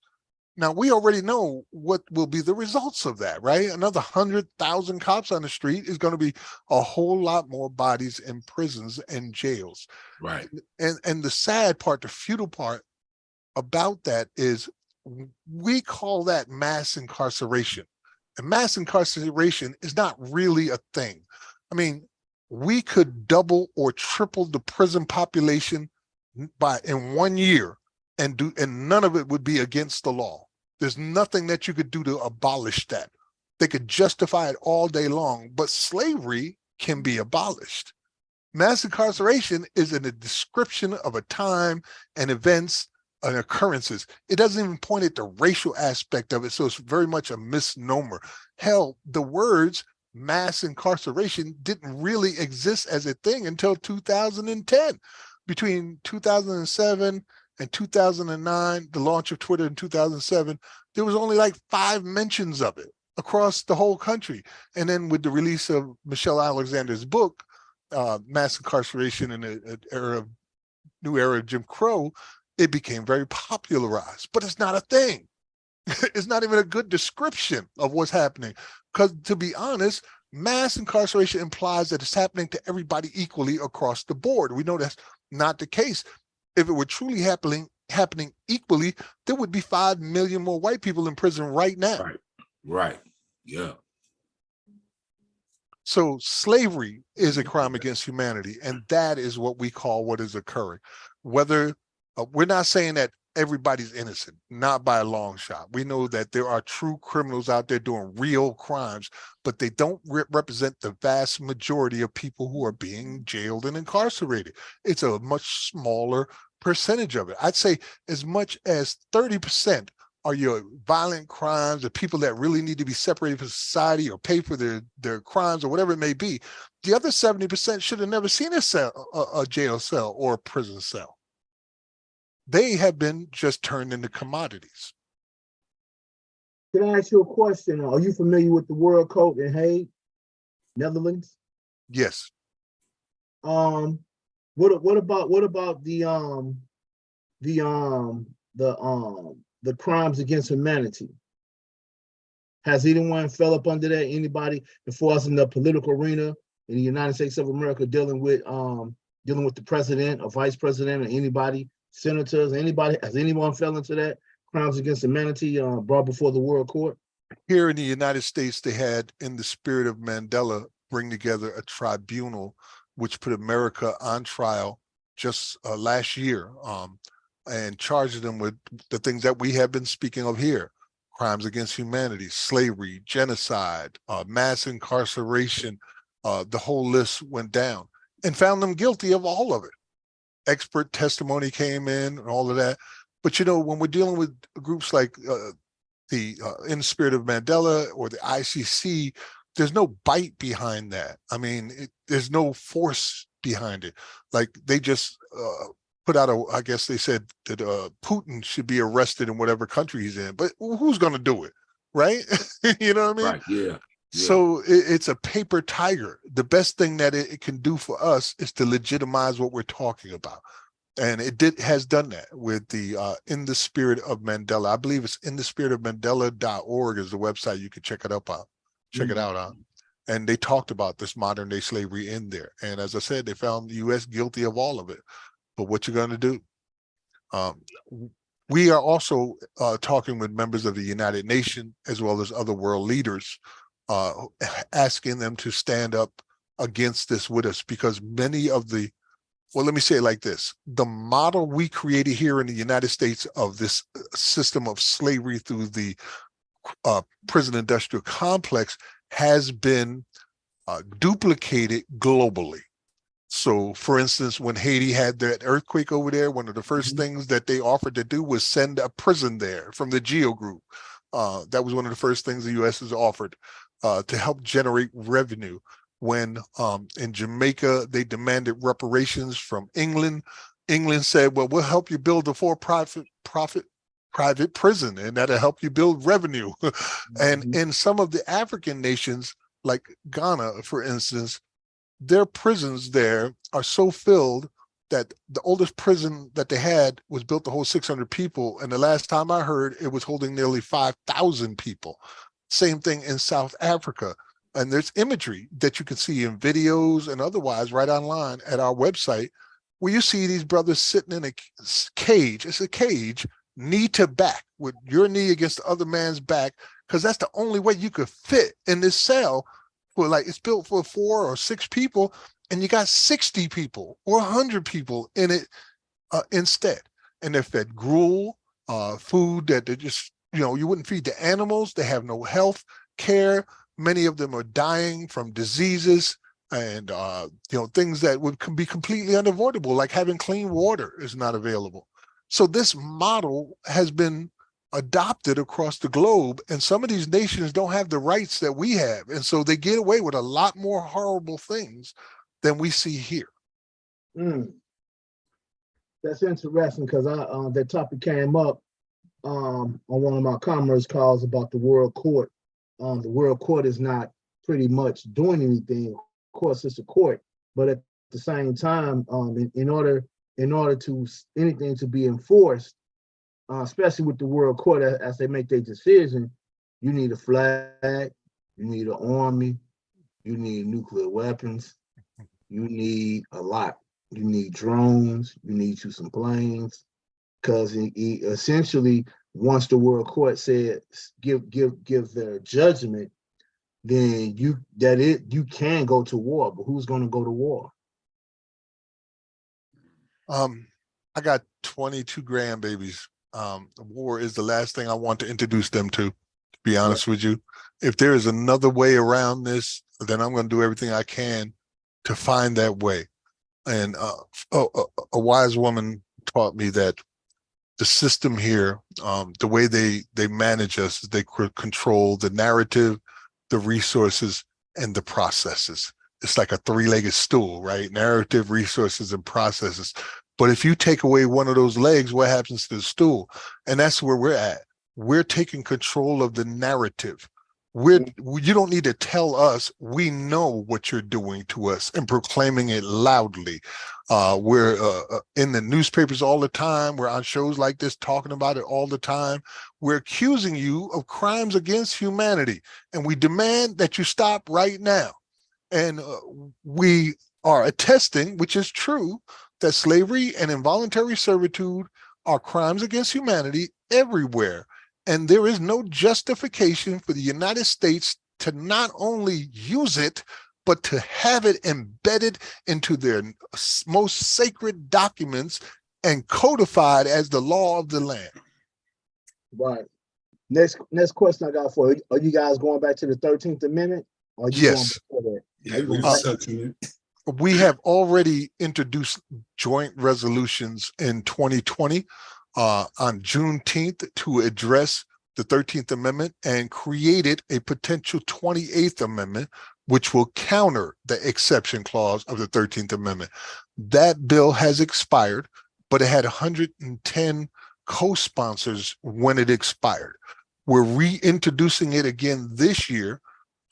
Now, we already know what will be the results of that, right? Another 100,000 cops on the street is going to be a whole lot more bodies in prisons and jails.
Right.
And the sad part, the futile part about that is we call that mass incarceration. And mass incarceration is not really a thing. I mean, we could double or triple the prison population in 1 year and none of it would be against the law. There's nothing that you could do to abolish that. They could justify it all day long, but slavery can be abolished. Mass incarceration is a description of a time and events and occurrences. It doesn't even point at the racial aspect of it, so it's very much a misnomer. Hell, the words mass incarceration didn't really exist as a thing until 2010. Between 2007 and 2009, the launch of Twitter in 2007, there was only like 5 mentions of it across the whole country. And then with the release of Michelle Alexander's book, Mass Incarceration in a New Era of Jim Crow, it became very popularized, but it's not a thing. It's not even a good description of what's happening. Because to be honest, mass incarceration implies that it's happening to everybody equally across the board. We know that's not the case. If it were truly happening equally, there would be 5 million more white people in prison right now.
Right. Yeah.
So slavery is a crime against humanity, and that is what we call what is occurring. Whether we're not saying that everybody's innocent, not by a long shot. We know that there are true criminals out there doing real crimes, but they don't represent the vast majority of people who are being jailed and incarcerated. It's a much smaller percentage of it. I'd say as much as 30% are your violent crimes, the people that really need to be separated from society or pay for their crimes or whatever it may be. The other 70% should have never seen a jail cell or a prison cell. They have been just turned into commodities.
Can I ask you a question? Are you familiar with the World Court in Hague, Netherlands?
Yes.
What about the crimes against humanity? Has anyone fell up under that? Anybody before us in the political arena in the United States of America dealing with the president or vice president or anybody, senators, anybody? Has anyone fell into that? Crimes against humanity brought before the World Court?
Here in the United States, they had, in the spirit of Mandela, bring together a tribunal which put America on trial just last year and charged them with the things that we have been speaking of here: crimes against humanity, slavery, genocide, mass incarceration. The whole list went down, and found them guilty of all of it. Expert testimony came in and all of that. But, you know, when we're dealing with groups like In the Spirit of Mandela or the ICC, there's no bite behind that. I mean, there's no force behind it. Like, they just put out I guess they said that Putin should be arrested in whatever country he's in. But who's going to do it, right? You know what I mean?
Right, yeah.
So it's a paper tiger. The best thing that it can do for us is to legitimize what we're talking about. And it has done that with the In the Spirit of Mandela. I believe it's inthespiritofmandela.org is the website you can check it up on. Check it out on. And they talked about this modern day slavery in there. And as I said, they found the U.S. guilty of all of it. But what you're going to do? We are also talking with members of the United Nations as well as other world leaders, asking them to stand up against this with us, because many of the, well, let me say it like this: the model we created here in the United States of this system of slavery through the prison industrial complex has been duplicated globally. So, for instance, when Haiti had that earthquake over there, one of the first things that they offered to do was send a prison there from the GEO group. That was one of the first things the U.S. has offered to help generate revenue. When in Jamaica, they demanded reparations from England. England said, well, we'll help you build a for-profit private prison, and that'll help you build revenue. And in some of the African nations, like Ghana, for instance, their prisons there are so filled that the oldest prison that they had was built to hold 600 people. And the last time I heard, it was holding nearly 5,000 people. Same thing in South Africa. And there's imagery that you can see in videos and otherwise right online at our website, where you see these brothers sitting in a cage. It's a cage, knee to back, with your knee against the other man's back, because that's the only way you could fit in this cell. For like, it's built for 4 or 6 people, and you got 60 people or 100 people in it instead. And they're fed gruel, food that they just, you wouldn't feed the animals. They have no health care. Many of them are dying from diseases and things that would be completely unavoidable, like having clean water is not available. So this model has been adopted across the globe, and some of these nations don't have the rights that we have, and so they get away with a lot more horrible things than we see here.
That's interesting, because that topic came up on one of my commerce calls about the World Court. The World Court is not pretty much doing anything. Of course, it's a court, but at the same time, in order to anything to be enforced, especially with the World Court as they make their decision, you need a flag, you need an army, you need nuclear weapons, you need a lot. You need drones, you need you some planes, because essentially, once the World Court said give their judgment, then you can go to war. But who's going to go to war?
I got 22 grandbabies. War is the last thing I want to introduce them to be honest with you. If there is another way around this, then I'm going to do everything I can to find that way. And a wise woman taught me that the system here, the way they manage us, they control the narrative, the resources, and the processes. It's like a three-legged stool, right? Narrative, resources, and processes. But if you take away one of those legs, what happens to the stool? And that's where we're at. We're taking control of the narrative. You don't need to tell us. We know what you're doing to us and proclaiming it loudly. We're in the newspapers all the time. We're on shows like this talking about it all the time. We're accusing you of crimes against humanity, and we demand that you stop right now. And we are attesting, which is true, that slavery and involuntary servitude are crimes against humanity everywhere. And there is no justification for the United States to not only use it, but to have it embedded into their most sacred documents and codified as the law of the land.
Right. Next question I got for you. Are you guys going back to the 13th Amendment? Or are you
Yes.
going before that?
Yeah, we're touching it.
We have already introduced joint resolutions in 2020 on Juneteenth to address the 13th Amendment, and created a potential 28th Amendment, which will counter the exception clause of the 13th Amendment. That bill has expired, but it had 110 co-sponsors when it expired. We're reintroducing it again this year,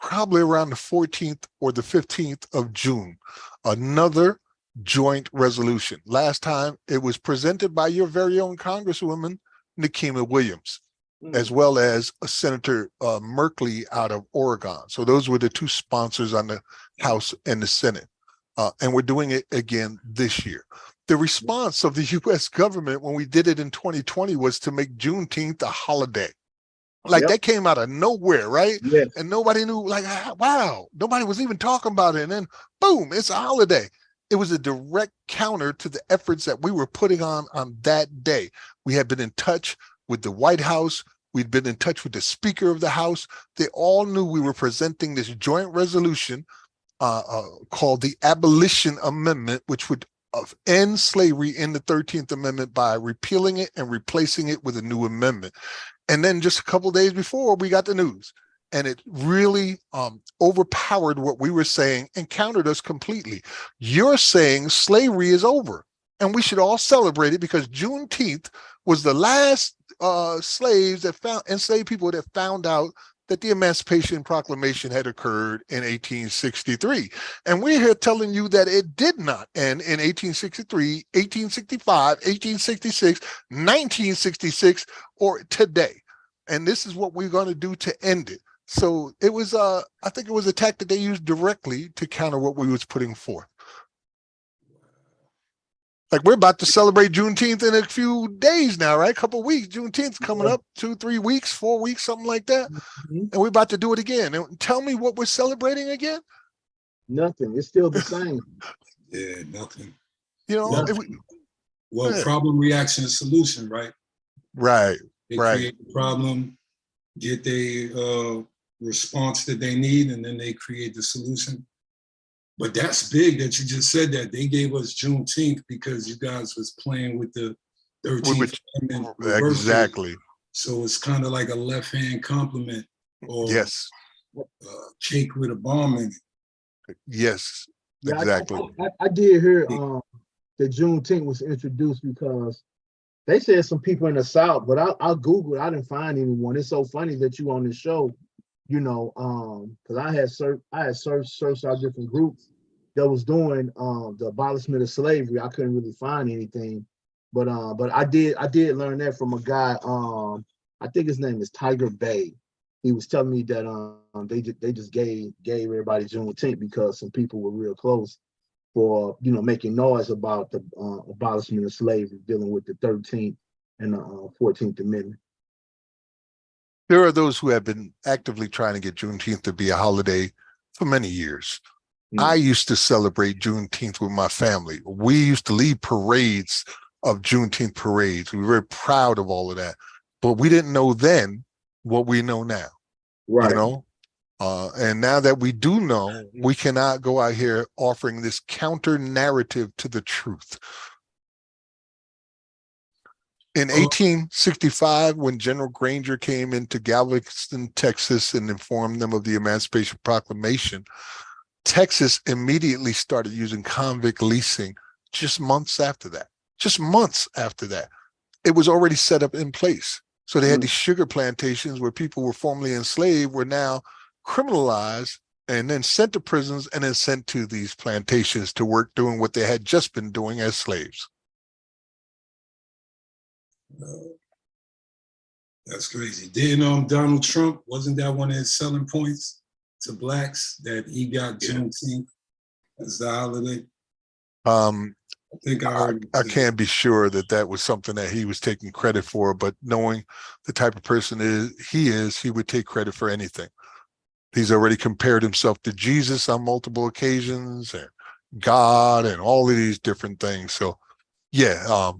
probably around the 14th or the 15th of June. Another joint resolution. Last time it was presented by your very own Congresswoman, Nikema Williams, as well as Senator Merkley out of Oregon. So those were the two sponsors on the House and the Senate. And we're doing it again this year. The response of the US government when we did it in 2020 was to make Juneteenth a holiday. Like that came out of nowhere, right?
Yes.
And nobody knew, like, wow, nobody was even talking about it. And then boom, it's a holiday. It was a direct counter to the efforts that we were putting on that day. We had been in touch with the White House. We'd been in touch with the Speaker of the House. They all knew we were presenting this joint resolution called the Abolition Amendment, which would end slavery in the 13th Amendment by repealing it and replacing it with a new amendment. And then just a couple of days before, we got the news, and it really overpowered what we were saying and countered us completely. You're saying slavery is over, and we should all celebrate it because Juneteenth was the last enslaved people that found out that the Emancipation Proclamation had occurred in 1863. And we're here telling you that it did not end in 1863, 1865, 1866, 1966, or today. And this is what we're going to do to end it. So it was, I think it was a tactic they used directly to counter what we was putting forth. Like we're about to celebrate Juneteenth in a few days now, right? A couple of weeks. Juneteenth's coming up, 2, 3 weeks, 4 weeks, something like that. And we're about to do it again. And tell me what we're celebrating again?
Nothing. It's still the same.
Yeah, nothing.
You know,
Well, problem, reaction, solution, right?
Right.
They create the problem, get the response that they need, and then they create the solution. But that's big that you just said that. They gave us Juneteenth because you guys was playing with the 13th Amendment.
Exactly.
So it's kind of like a left-hand compliment, or
yes,
cake with a bomb in it.
Yes,
Yeah,
exactly.
I did hear that Juneteenth was introduced because they said some people in the South, but I Googled, I didn't find anyone. It's so funny that you on this show, you know, because I had searched out different groups that was doing the abolishment of slavery. I couldn't really find anything, but I did learn that from a guy. I think his name is Tiger Bay. He was telling me that they just gave everybody Juneteenth because some people were real close for, you know, making noise about the abolishment of slavery, dealing with the 13th and the 14th Amendment.
There are those who have been actively trying to get Juneteenth to be a holiday for many years. I used to celebrate Juneteenth with my family. We used to lead parades of Juneteenth parades. We were very proud of all of that, but we didn't know then what we know now.
Right.
You know, and now that we do know, we cannot go out here offering this counter narrative to the truth. In 1865, when General Granger came into Galveston, Texas, and informed them of the Emancipation Proclamation, Texas immediately started using convict leasing just months after that. Just months after that. It was already set up in place. So they had these sugar plantations where people were formerly enslaved were now criminalized and then sent to prisons and then sent to these plantations to work doing what they had just been doing as slaves.
That's crazy. Didn't Donald Trump, wasn't that one of his selling points to blacks, that he got Juneteenth as the holiday? I think I heard.
I can't be sure that that was something that he was taking credit for, but knowing the type of person he would take credit for anything. He's already compared himself to Jesus on multiple occasions and God and all of these different things. So yeah,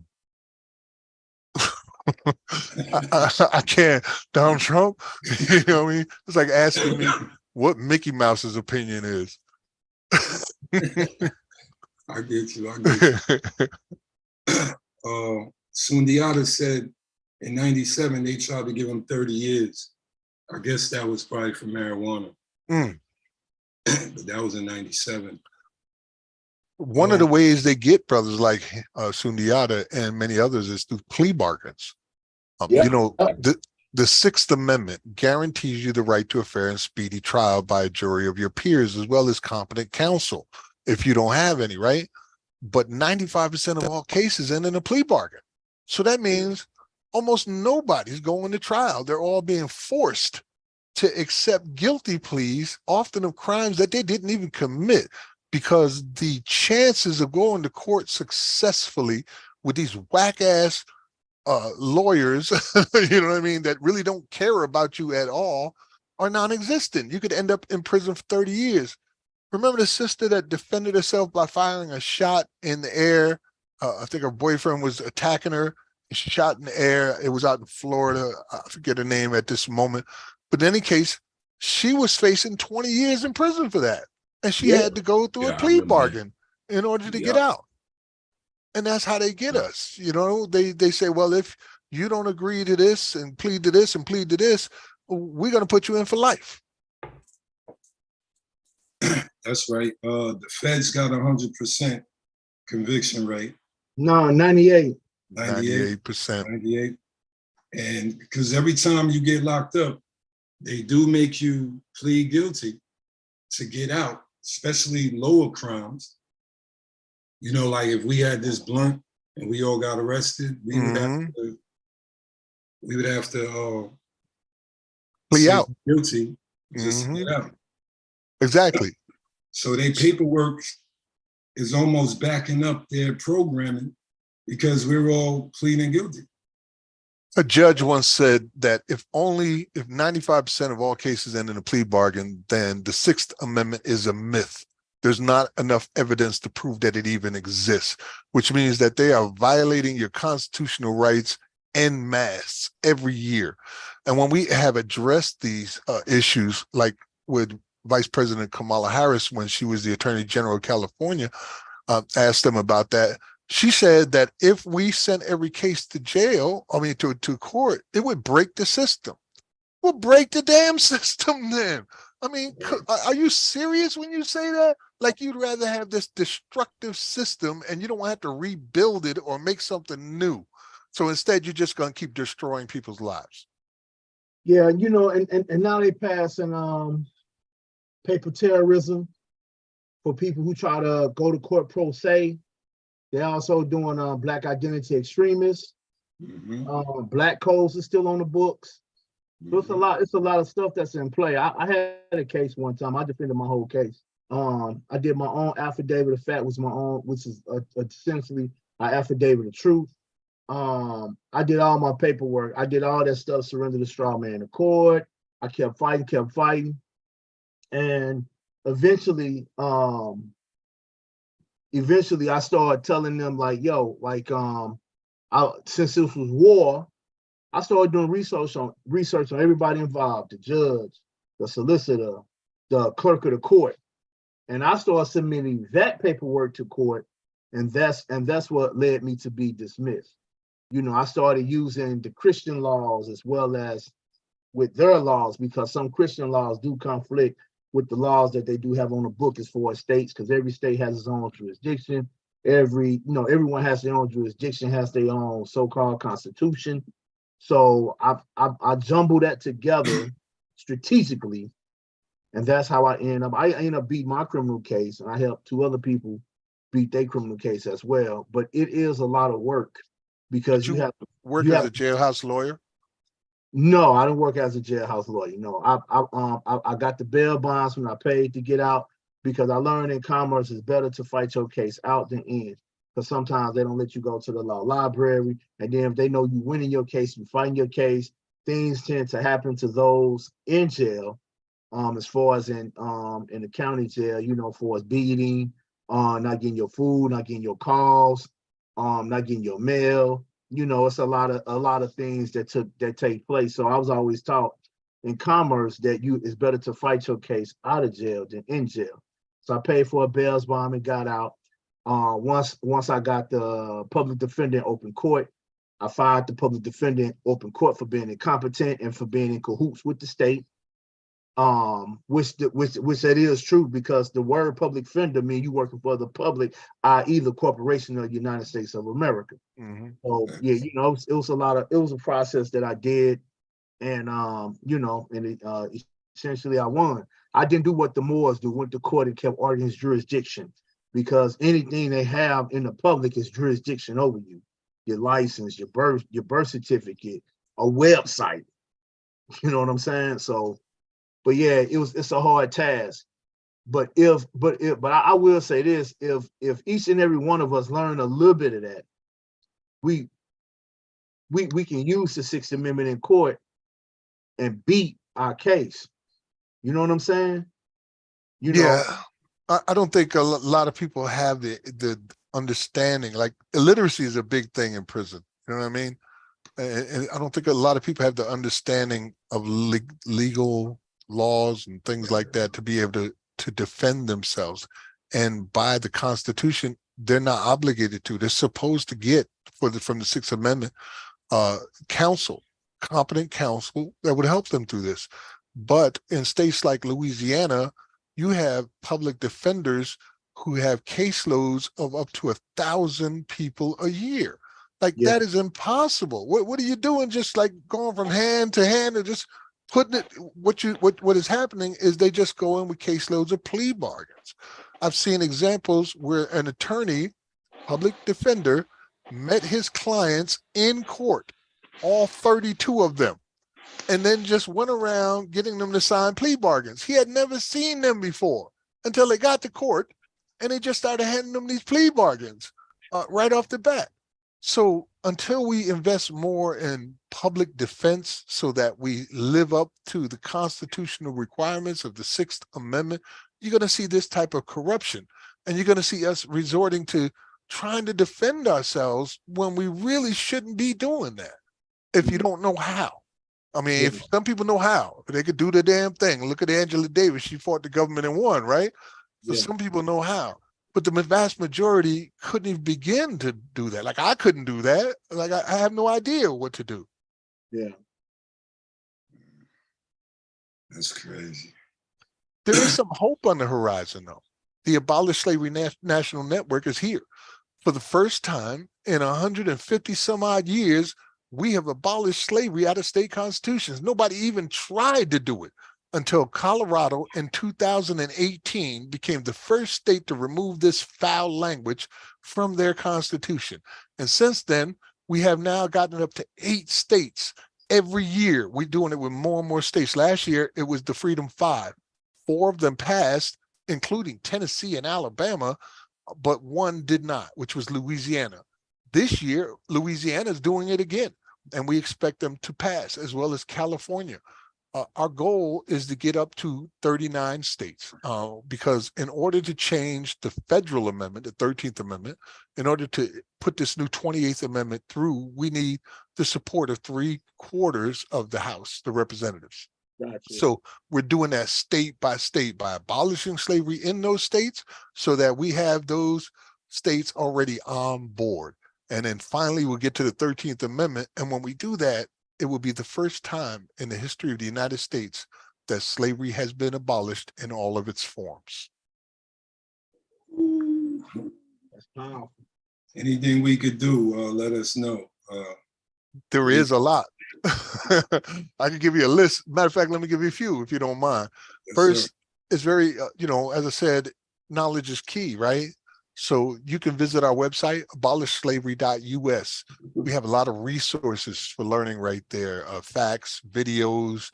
I can't. Donald Trump, you know what I mean? It's like asking me what Mickey Mouse's opinion is.
I get you. Sundiata said in '97 they tried to give him 30 years. I guess that was probably for marijuana. But that was in '97.
One of the ways they get brothers like Sundiata and many others is through plea bargains. You know, the Sixth Amendment guarantees you the right to a fair and speedy trial by a jury of your peers, as well as competent counsel, if you don't have any, right? But 95% of all cases end in a plea bargain. So that means almost nobody's going to trial. They're all being forced to accept guilty pleas, often of crimes that they didn't even commit, because the chances of going to court successfully with these whack-ass lawyers, you know what I mean, that really don't care about you at all, are non-existent. You could end up in prison for 30 years. Remember the sister that defended herself by firing a shot in the air? I think her boyfriend was attacking her. She shot in the air. It was out in Florida. I forget her name at this moment. But in any case, she was facing 20 years in prison for that. And she had to go through a plea bargain in order to get out. And that's how they get us. You know, they say, well, if you don't agree to this and plead to this and plead to this, we're going to put you in for life.
That's right. The feds got 100% conviction rate.
No, 98.
98%.
98. And because every time you get locked up, they do make you plead guilty to get out, especially lower crimes. You know, like if we had this blunt and we all got arrested, we would have to
plea
say
out.
guilty just to get out.
Exactly.
So their paperwork is almost backing up their programming because we're all pleading guilty.
A judge once said that if 95% of all cases end in a plea bargain, then the Sixth Amendment is a myth. There's not enough evidence to prove that it even exists, which means that they are violating your constitutional rights en masse every year. And when we have addressed these issues, like with Vice President Kamala Harris, when she was the Attorney General of California, asked them about that. She said that if we sent every case to jail, to court, it would break the system. We'll break the damn system then. I mean, are you serious when you say that? Like you'd rather have this destructive system and you don't have to rebuild it or make something new. So instead, you're just going to keep destroying people's lives.
Yeah, you know, and now they passing paper terrorism for people who try to go to court pro se. They're also doing black identity extremists. Black codes are still on the books. So it's a lot of stuff that's in play. I had a case one time. I defended my whole case. I did my own affidavit of fact, was my own, which is essentially an affidavit of truth. I did all my paperwork. I did all that stuff, surrendered the straw man to court. I kept fighting. And eventually I started telling them like, yo, like, since this was war, I started doing research on everybody involved, the judge, the solicitor, the clerk of the court. And I started submitting that paperwork to court, and that's what led me to be dismissed. You know, I started using the Christian laws as well as with their laws, because some Christian laws do conflict with the laws that they do have on the book as far as states, because every state has its own jurisdiction. Everyone has their own jurisdiction, has their own so-called constitution. So I jumbled that together strategically, and that's how I end up beating my criminal case, and I helped two other people beat their criminal case as well. But it is a lot of work because you have to
work as a jailhouse lawyer.
No, I didn't work as a jailhouse lawyer. No, I got the bail bonds when I paid to get out, because I learned in commerce it's better to fight your case out than in. Because sometimes they don't let you go to the law library, and then if they know you winning your case, you fighting your case, things tend to happen to those in jail. As far as in the county jail, you know, for as beating, not getting your food, not getting your calls, not getting your mail. You know, it's a lot of things that take place. So I was always taught in commerce that it's better to fight your case out of jail than in jail. So I paid for a bail bond and got out. Once I got the public defendant open court, I fired the public defendant open court for being incompetent and for being in cahoots with the state. Which that is true, because the word public defender means you working for the public, i.e. the corporation of the United States of America. So yeah, you know, it was a process that I did, and essentially I won. I didn't do what the Moors do, went to court and kept arguing his jurisdiction, because anything they have in the public is jurisdiction over you. Your license, your birth certificate, a website. You know what I'm saying? So, but yeah, it's a hard task. But I will say this: if each and every one of us learn a little bit of that, we can use the Sixth Amendment in court and beat our case. You know what I'm saying? You know,
I don't think a lot of people have the understanding. Like illiteracy is a big thing in prison. You know what I mean? And I don't think a lot of people have the understanding of legal laws and things like that to be able to defend themselves. And by the Constitution, they're not obligated to. They're supposed to get from the Sixth Amendment competent counsel that would help them through this. But in states like Louisiana, you have public defenders who have caseloads of up to 1,000 people a year. Like that is impossible. What are you doing? Just like going from hand to hand, or just putting it, what is happening is they just go in with caseloads of plea bargains. I've seen examples where an attorney, public defender, met his clients in court, all 32 of them, and then just went around getting them to sign plea bargains. He had never seen them before until they got to court, and they just started handing them these plea bargains right off the bat. So until we invest more in public defense so that we live up to the constitutional requirements of the Sixth Amendment, you're going to see this type of corruption. And you're going to see us resorting to trying to defend ourselves when we really shouldn't be doing that if you don't know how. I mean, if some people know how, they could do the damn thing. Look at Angela Davis. She fought the government and won, right? So some people know how. But the vast majority couldn't even begin to do that. Like I couldn't do that. Like I have no idea what to do.
Yeah.
That's crazy.
There is some hope on the horizon, though. The Abolish Slavery National Network is here. For the first time in 150 some odd years, we have abolished slavery out of state constitutions. Nobody even tried to do it until Colorado in 2018 became the first state to remove this foul language from their constitution. And since then, we have now gotten up to 8 states. Every year, we're doing it with more and more states. Last year, it was the Freedom 5. 4 of them passed, including Tennessee and Alabama, but 1 did not, which was Louisiana. This year, Louisiana is doing it again, and we expect them to pass, as well as California. Our goal is to get up to 39 states because in order to change the federal amendment, the 13th Amendment, in order to put this new 28th Amendment through, we need the support of 3/4 of the House, the representatives.
Gotcha.
So we're doing that state by state by abolishing slavery in those states so that we have those states already on board. And then finally, we'll get to the 13th Amendment. And when we do that, it will be the first time in the history of the United States that slavery has been abolished in all of its forms.
That's powerful.
Anything we could do, let us know.
There is a lot. I can give you a list. Matter of fact, let me give you a few if you don't mind.
Yes,
First,
sir.
it's very, as I said, knowledge is key, right? So you can visit our website, abolishslavery.us. We have a lot of resources for learning right there, facts, videos,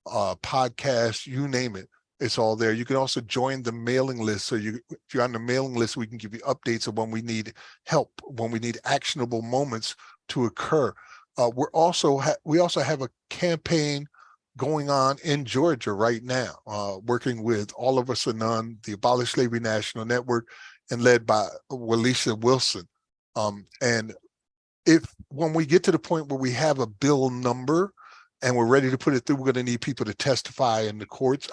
podcasts, you name it. It's all there. You can also join the mailing list. So if you're on the mailing list, we can give you updates of when we need help, when we need actionable moments to occur. We also have a campaign going on in Georgia right now, working with All of Us or None, the Abolish Slavery National Network, and led by Walisha Wilson. And when we get to the point where we have a bill number and we're ready to put it through, we're going to need people to testify in the courts,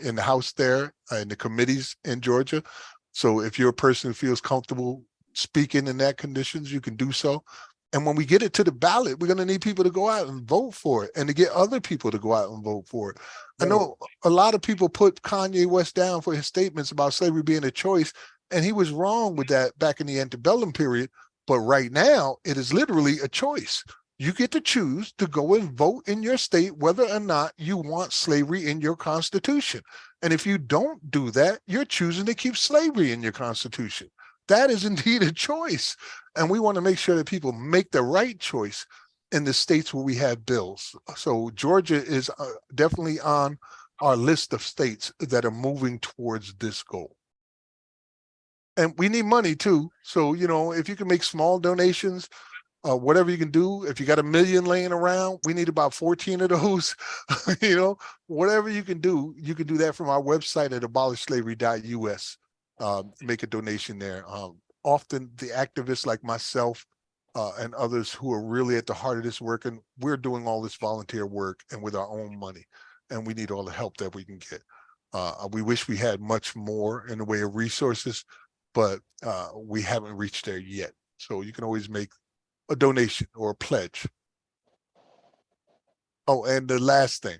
in the House there, in the committees in Georgia. So if you're a person who feels comfortable speaking in that conditions, you can do so. And when we get it to the ballot, we're going to need people to go out and vote for it and to get other people to go out and vote for it. I know a lot of people put Kanye West down for his statements about slavery being a choice, and he was wrong with that back in the antebellum period. But right now, it is literally a choice. You get to choose to go and vote in your state whether or not you want slavery in your constitution. And if you don't do that, you're choosing to keep slavery in your constitution. That is indeed a choice. And we want to make sure that people make the right choice in the states where we have bills. So Georgia is definitely on our list of states that are moving towards this goal. And we need money too. So, if you can make small donations, whatever you can do, if you got $1 million laying around, we need about 14 of those, whatever you can do that from our website at abolishslavery.us. Make a donation there. Often the activists like myself and others who are really at the heart of this work, and we're doing all this volunteer work and with our own money, and we need all the help that we can get. We wish we had much more in the way of resources, but we haven't reached there yet. So you can always make a donation or a pledge. Oh, and the last thing,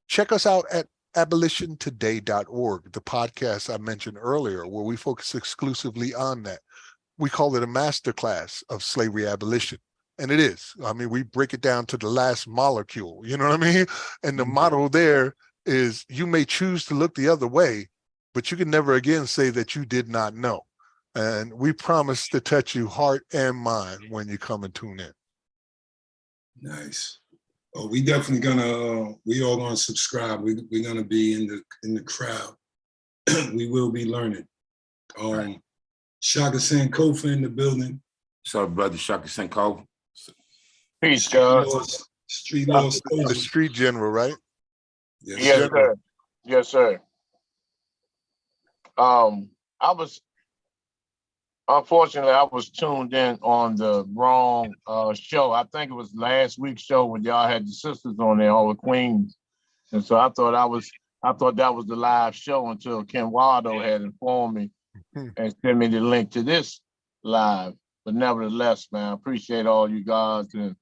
check us out at abolitiontoday.org, the podcast I mentioned earlier, where we focus exclusively on that. We call it a masterclass of slavery abolition. And it is. I mean, we break it down to the last molecule, you know what I mean? And the motto there is you may choose to look the other way, but you can never again say that you did not know. And we promise to touch you heart and mind when you come and tune in.
Nice. Oh, we definitely gonna, we all gonna subscribe. We're gonna be in the crowd. We will be learning. Shaka Sankofa in the building.
What's up, brother? Shaka Senko.
Peace, God.
Street law
The
soldier.
street general, right?
Yes, sir. Yes, sir. Unfortunately, I was tuned in on the wrong show. I think it was last week's show when y'all had the sisters on there, all the queens. And so I thought that was the live show until Ken Waldo had informed me and sent me the link to this live. But nevertheless, man, I appreciate all you guys, and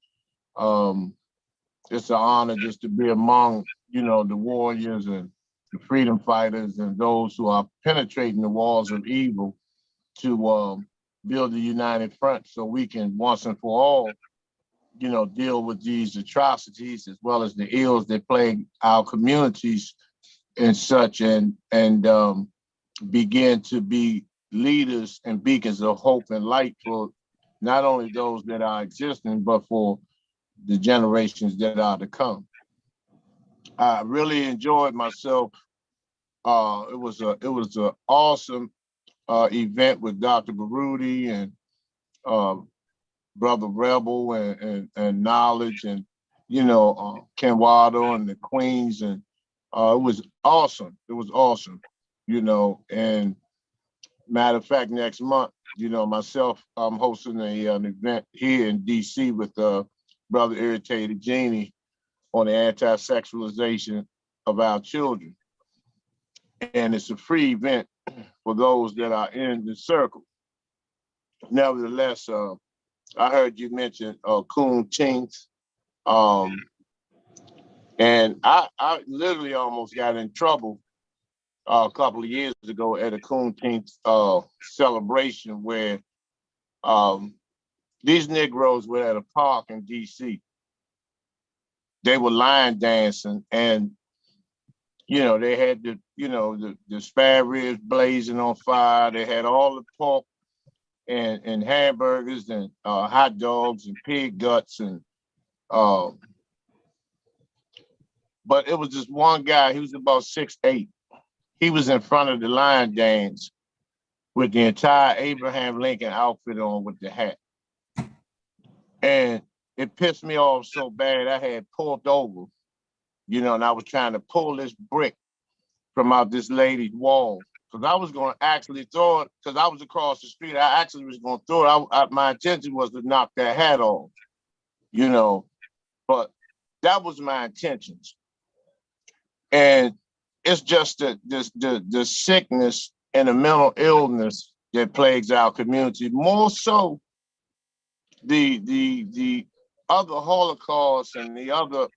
it's an honor just to be among, the warriors and the freedom fighters and those who are penetrating the walls of evil to build a united front so we can once and for all, deal with these atrocities as well as the ills that plague our communities and such, and begin to be leaders and beacons of hope and light for not only those that are existing, but for the generations that are to come. I really enjoyed myself. It was an awesome event with Dr. Baruti and Brother Rebel and Knowledge and Ken Wado and the Queens, and it was awesome. It was awesome, and matter of fact, next month, myself, I'm hosting an event here in DC with Brother Irritated Genie on the anti-sexualization of our children. And it's a free event for those that are in the circle. Nevertheless, I heard you mention Juneteenth, and I literally almost got in trouble a couple of years ago at a Juneteenth celebration where these Negroes were at a park in DC. They were line dancing, and they had the spare ribs blazing on fire. They had all the pork and hamburgers and hot dogs and pig guts and but it was just one guy. He was about 6'8". He was in front of the line dance with the entire Abraham Lincoln outfit on with the hat. And it pissed me off so bad I had pulled over, and I was trying to pull this brick from out this lady's wall. Because I was going to actually throw it, because I was across the street. I actually was going to throw it. My intention was to knock that hat off, but that was my intentions. And it's just the sickness and the mental illness that plagues our community, more so the other Holocausts and the other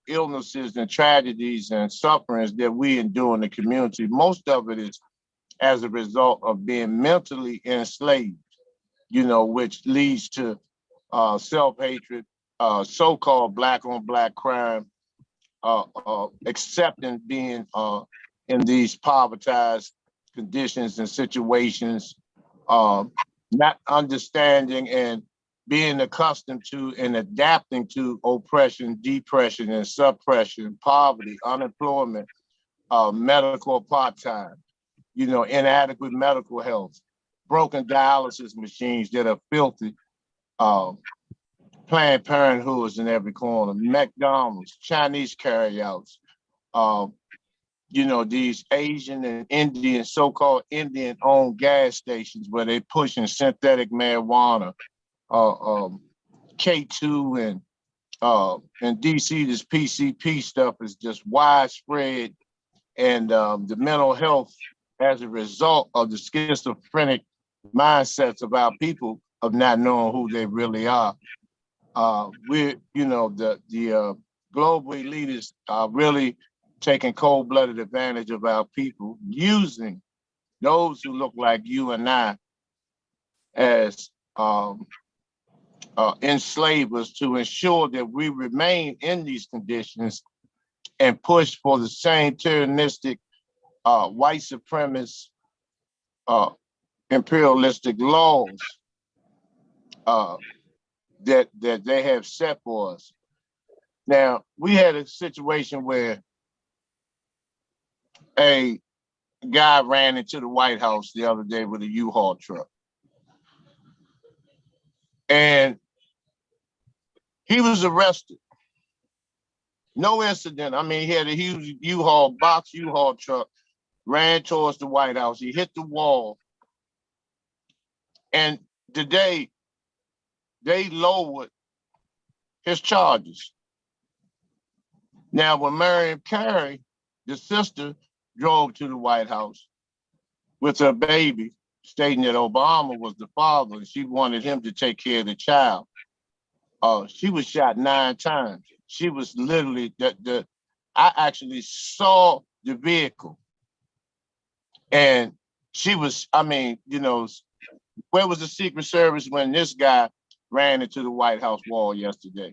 illnesses and tragedies and sufferings that we endure in the community. Most of it is as a result of being mentally enslaved, which leads to self-hatred, so-called black on black crime, accepting being in these povertized conditions and situations, not understanding and being accustomed to and adapting to oppression, depression, and suppression, poverty, unemployment, medical apartheid, inadequate medical health, broken dialysis machines that are filthy, Planned Parenthoods in every corner, McDonald's, Chinese carryouts, these Asian and Indian, so-called Indian-owned gas stations where they pushing synthetic marijuana, K2 and in DC, this PCP stuff is just widespread, and the mental health as a result of the schizophrenic mindsets of our people of not knowing who they really are. The global elitists are really taking cold-blooded advantage of our people, using those who look like you and I as enslave us to ensure that we remain in these conditions and push for the same tyrannistic, white supremacist, imperialistic laws that they have set for us. Now, we had a situation where a guy ran into the White House the other day with a U-Haul truck. And he was arrested. No incident. I mean, he had a huge box U-Haul truck, ran towards the White House. He hit the wall. And today, they lowered his charges. Now, when Marion Carey, the sister, drove to the White House with her baby, stating that Obama was the father and she wanted him to take care of the child, she was shot 9 times. She was literally, I actually saw the vehicle. And she was, I mean, you know, where was the Secret Service when this guy ran into the White House wall yesterday?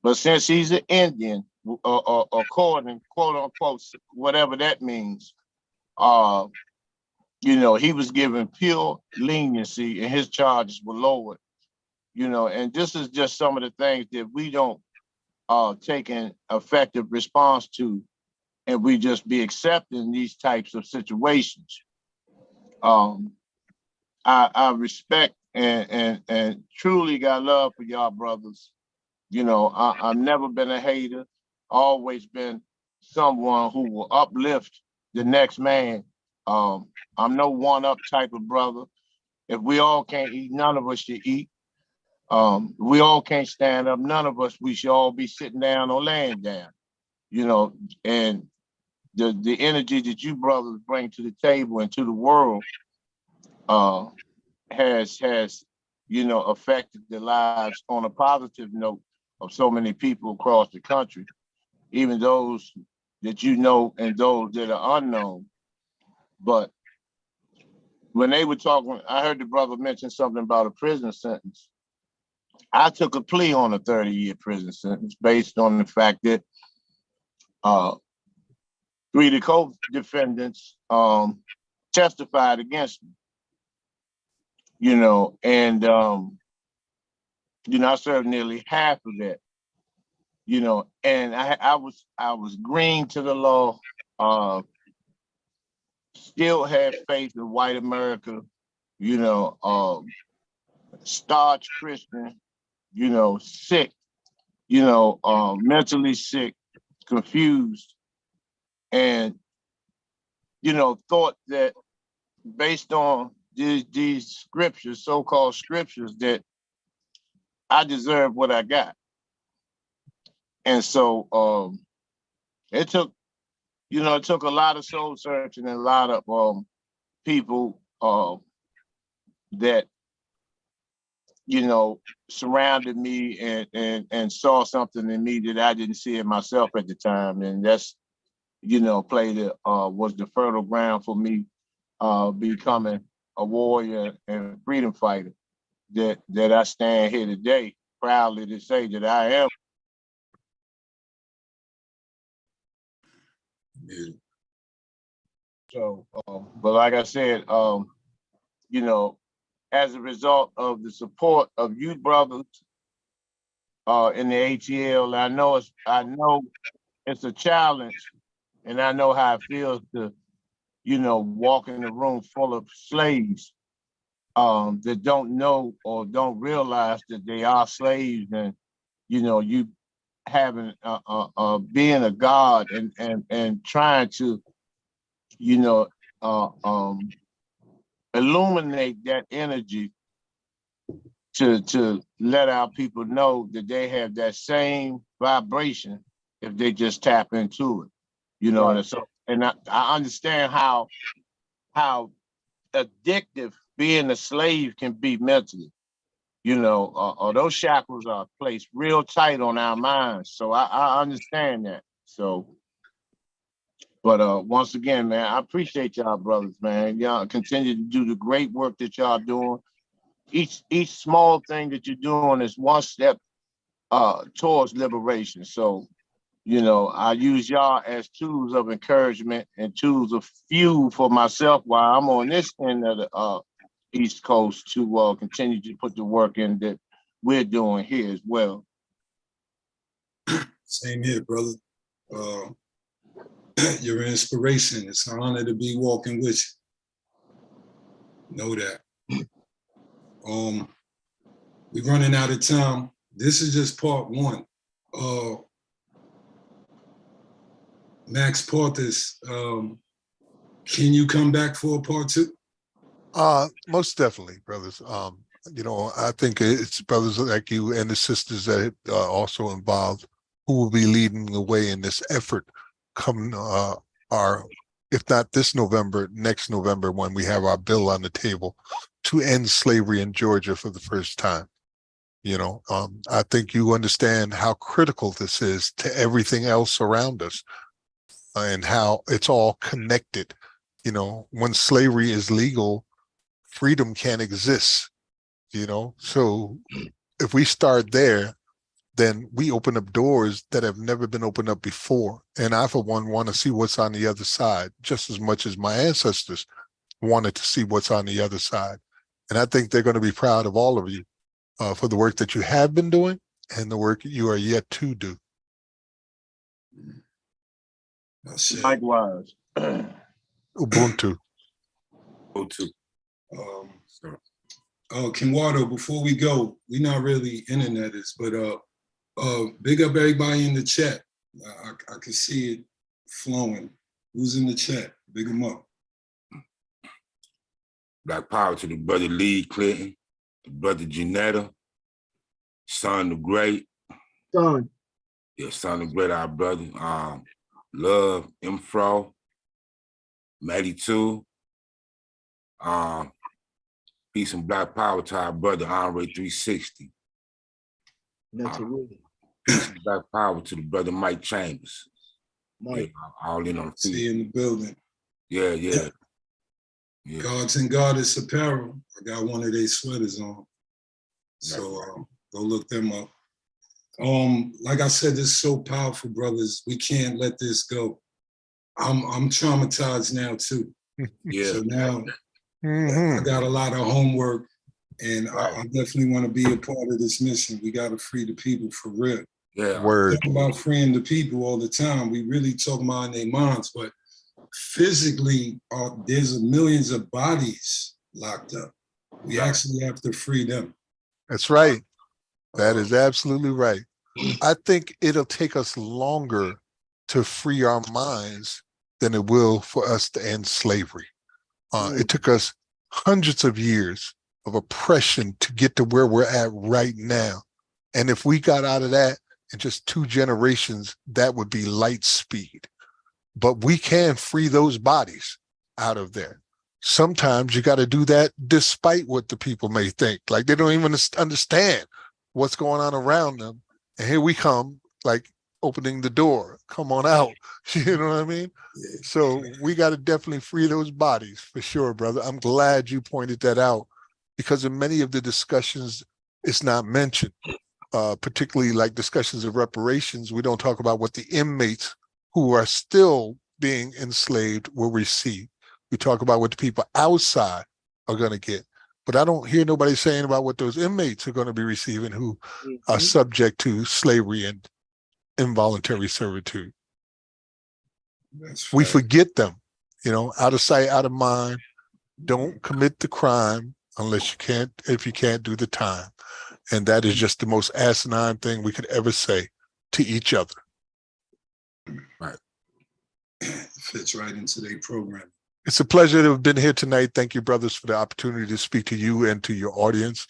But since he's an Indian, according, quote unquote, whatever that means, you know, he was given pure leniency and his charges were lowered. You know, and this is just some of the things that we don't take an effective response to, and we just be accepting these types of situations. I respect and truly got love for y'all brothers. You know, I've never been a hater, always been someone who will uplift the next man. I'm no one-up type of brother. If we all can't eat, none of us should eat. We all can't stand up, none of us, we should all be sitting down or laying down, you know, and the energy that you brothers bring to the table and to the world has, you know, affected the lives on a positive note of so many people across the country, even those that you know and those that are unknown. But when they were talking, I heard the brother mention something about a prison sentence. I took a plea on a 30-year prison sentence based on the fact that 3 of the co-defendants testified against me. You know, and you know, I served nearly half of that. You know, and I was green to the law. Still had faith in white America. You know, staunch Christian. You know, sick. You know, mentally sick, confused, and you know, thought that based on these scriptures, so-called scriptures, that I deserve what I got. And so it took, you know, it took a lot of soul searching and a lot of people that, you know, surrounded me and saw something in me that I didn't see in myself at the time. And that's, you know, was the fertile ground for me becoming a warrior and freedom fighter that I stand here today proudly to say that I am.
Yeah.
So, but like I said, you know, as a result of the support of you brothers in the ATL, I know it's a challenge, and I know how it feels to, you know, walk in a room full of slaves that don't know or don't realize that they are slaves, and you know, you having being a god and trying to, you know, illuminate that energy to let our people know that they have that same vibration if they just tap into it, you know. Right. And I understand how addictive being a slave can be mentally. You know, those shackles are placed real tight on our minds. So I understand that. So, but once again, man, I appreciate y'all brothers, man. Y'all continue to do the great work that y'all doing. each small thing that you're doing is one step towards liberation. So, you know, I use y'all as tools of encouragement and tools of fuel for myself while I'm on this end of the East Coast to continue to put the work in that we're doing here as well.
Same here, brother. You're an inspiration. It's an honor to be walking with you. Know that. We're running out of time. This is just part one. Max Portis, can you come back for a part two?
Most definitely, brothers. You know, I think it's brothers like you and the sisters that are also involved who will be leading the way in this effort come if not this November, next November, when we have our bill on the table to end slavery in Georgia for the first time. You know, I think you understand how critical this is to everything else around us and how it's all connected. You know, when slavery is legal, freedom can't exist, you know? So if we start there, then we open up doors that have never been opened up before. And I, for one, want to see what's on the other side, just as much as my ancestors wanted to see what's on the other side. And I think they're going to be proud of all of you for the work that you have been doing and the work you are yet to do.
Likewise.
Ubuntu.
Ubuntu.
Kenwado, before we go, we're not really interneters, but big up everybody in the chat. I can see it flowing. Who's in the chat? Big them up.
Black power to the brother Lee Clinton, the brother Janetta, Son the Great.
Son.
Yeah, Son the Great, our brother. Love, Infro, Maddie too. Peace and black power to our brother Andre 360. Peace and black power to the brother Mike Chambers.
Mike.
Yeah, all in on the
See in the building.
Yeah.
Gods and Goddess Apparel. I got one of their sweaters on. So go look them up. Like I said, this is so powerful, brothers. We can't let this go. I'm traumatized now too.
Yeah.
So now I got a lot of homework, and I definitely want to be a part of this mission. We got to free the people for real.
Yeah.
Word.
We talk about freeing the people all the time. We really talk about in their minds, but physically, there's millions of bodies locked up. We actually have to free them.
That's right. That is absolutely right. I think it'll take us longer to free our minds than it will for us to end slavery. It took us hundreds of years of oppression to get to where we're at right now. And if we got out of that in just 2 generations, that would be light speed. But we can free those bodies out of there. Sometimes you got to do that despite what the people may think. Like they don't even understand what's going on around them. And here we come, like opening the door, come on out. You know what I mean? So we got to definitely free those bodies for sure, brother. I'm glad you pointed that out because in many of the discussions, it's not mentioned, particularly like discussions of reparations. We don't talk about what the inmates who are still being enslaved will receive. We talk about what the people outside are going to get. But I don't hear nobody saying about what those inmates are going to be receiving who are subject to slavery and involuntary servitude. We forget them, you know, out of sight, out of mind. Don't commit the crime unless you can't, if you can't do the time. And that is just the most asinine thing we could ever say to each other.
Right.
It fits right into their program.
It's a pleasure to have been here tonight. Thank you, brothers, for the opportunity to speak to you and to your audience.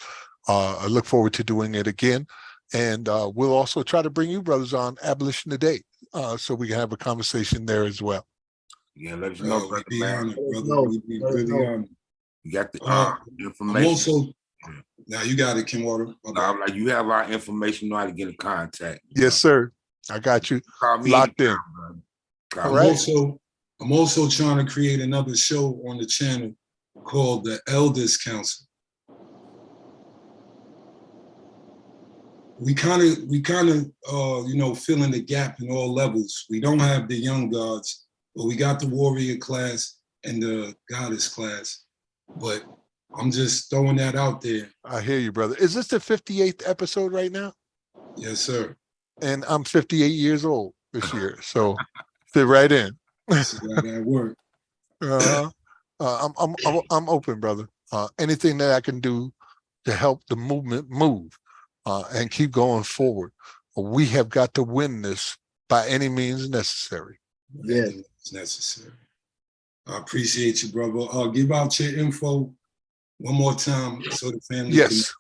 I look forward to doing it again. And we'll also try to bring you brothers on Abolition Today so we can have a conversation there as well.
Yeah, let us know, brother,
We'd be honored, brother.
No,
We'd be really honored.
You got the information.
I'm also, now you got it, Kenwater.
I'm like, you have our information, know how to get in contact.
Yes, sir. I got you.
Call me
Locked in.
All
right.
I'm also trying to create another show on the channel called the Elders Council. we kind of, you know, filling the gap in all levels. We don't have the young gods, but we got the warrior class and the goddess class. But I'm just throwing that out there.
I hear you, brother. Is this the 58th episode right now?
Yes, sir.
And I'm 58 years old this year, so fit right in.
See how that work.
I'm open, brother. Anything that I can do to help the movement move and keep going forward. We have got to win this by any means necessary.
Yes.
It's necessary. I appreciate you, brother. Give out your info one more time so the family
Yes.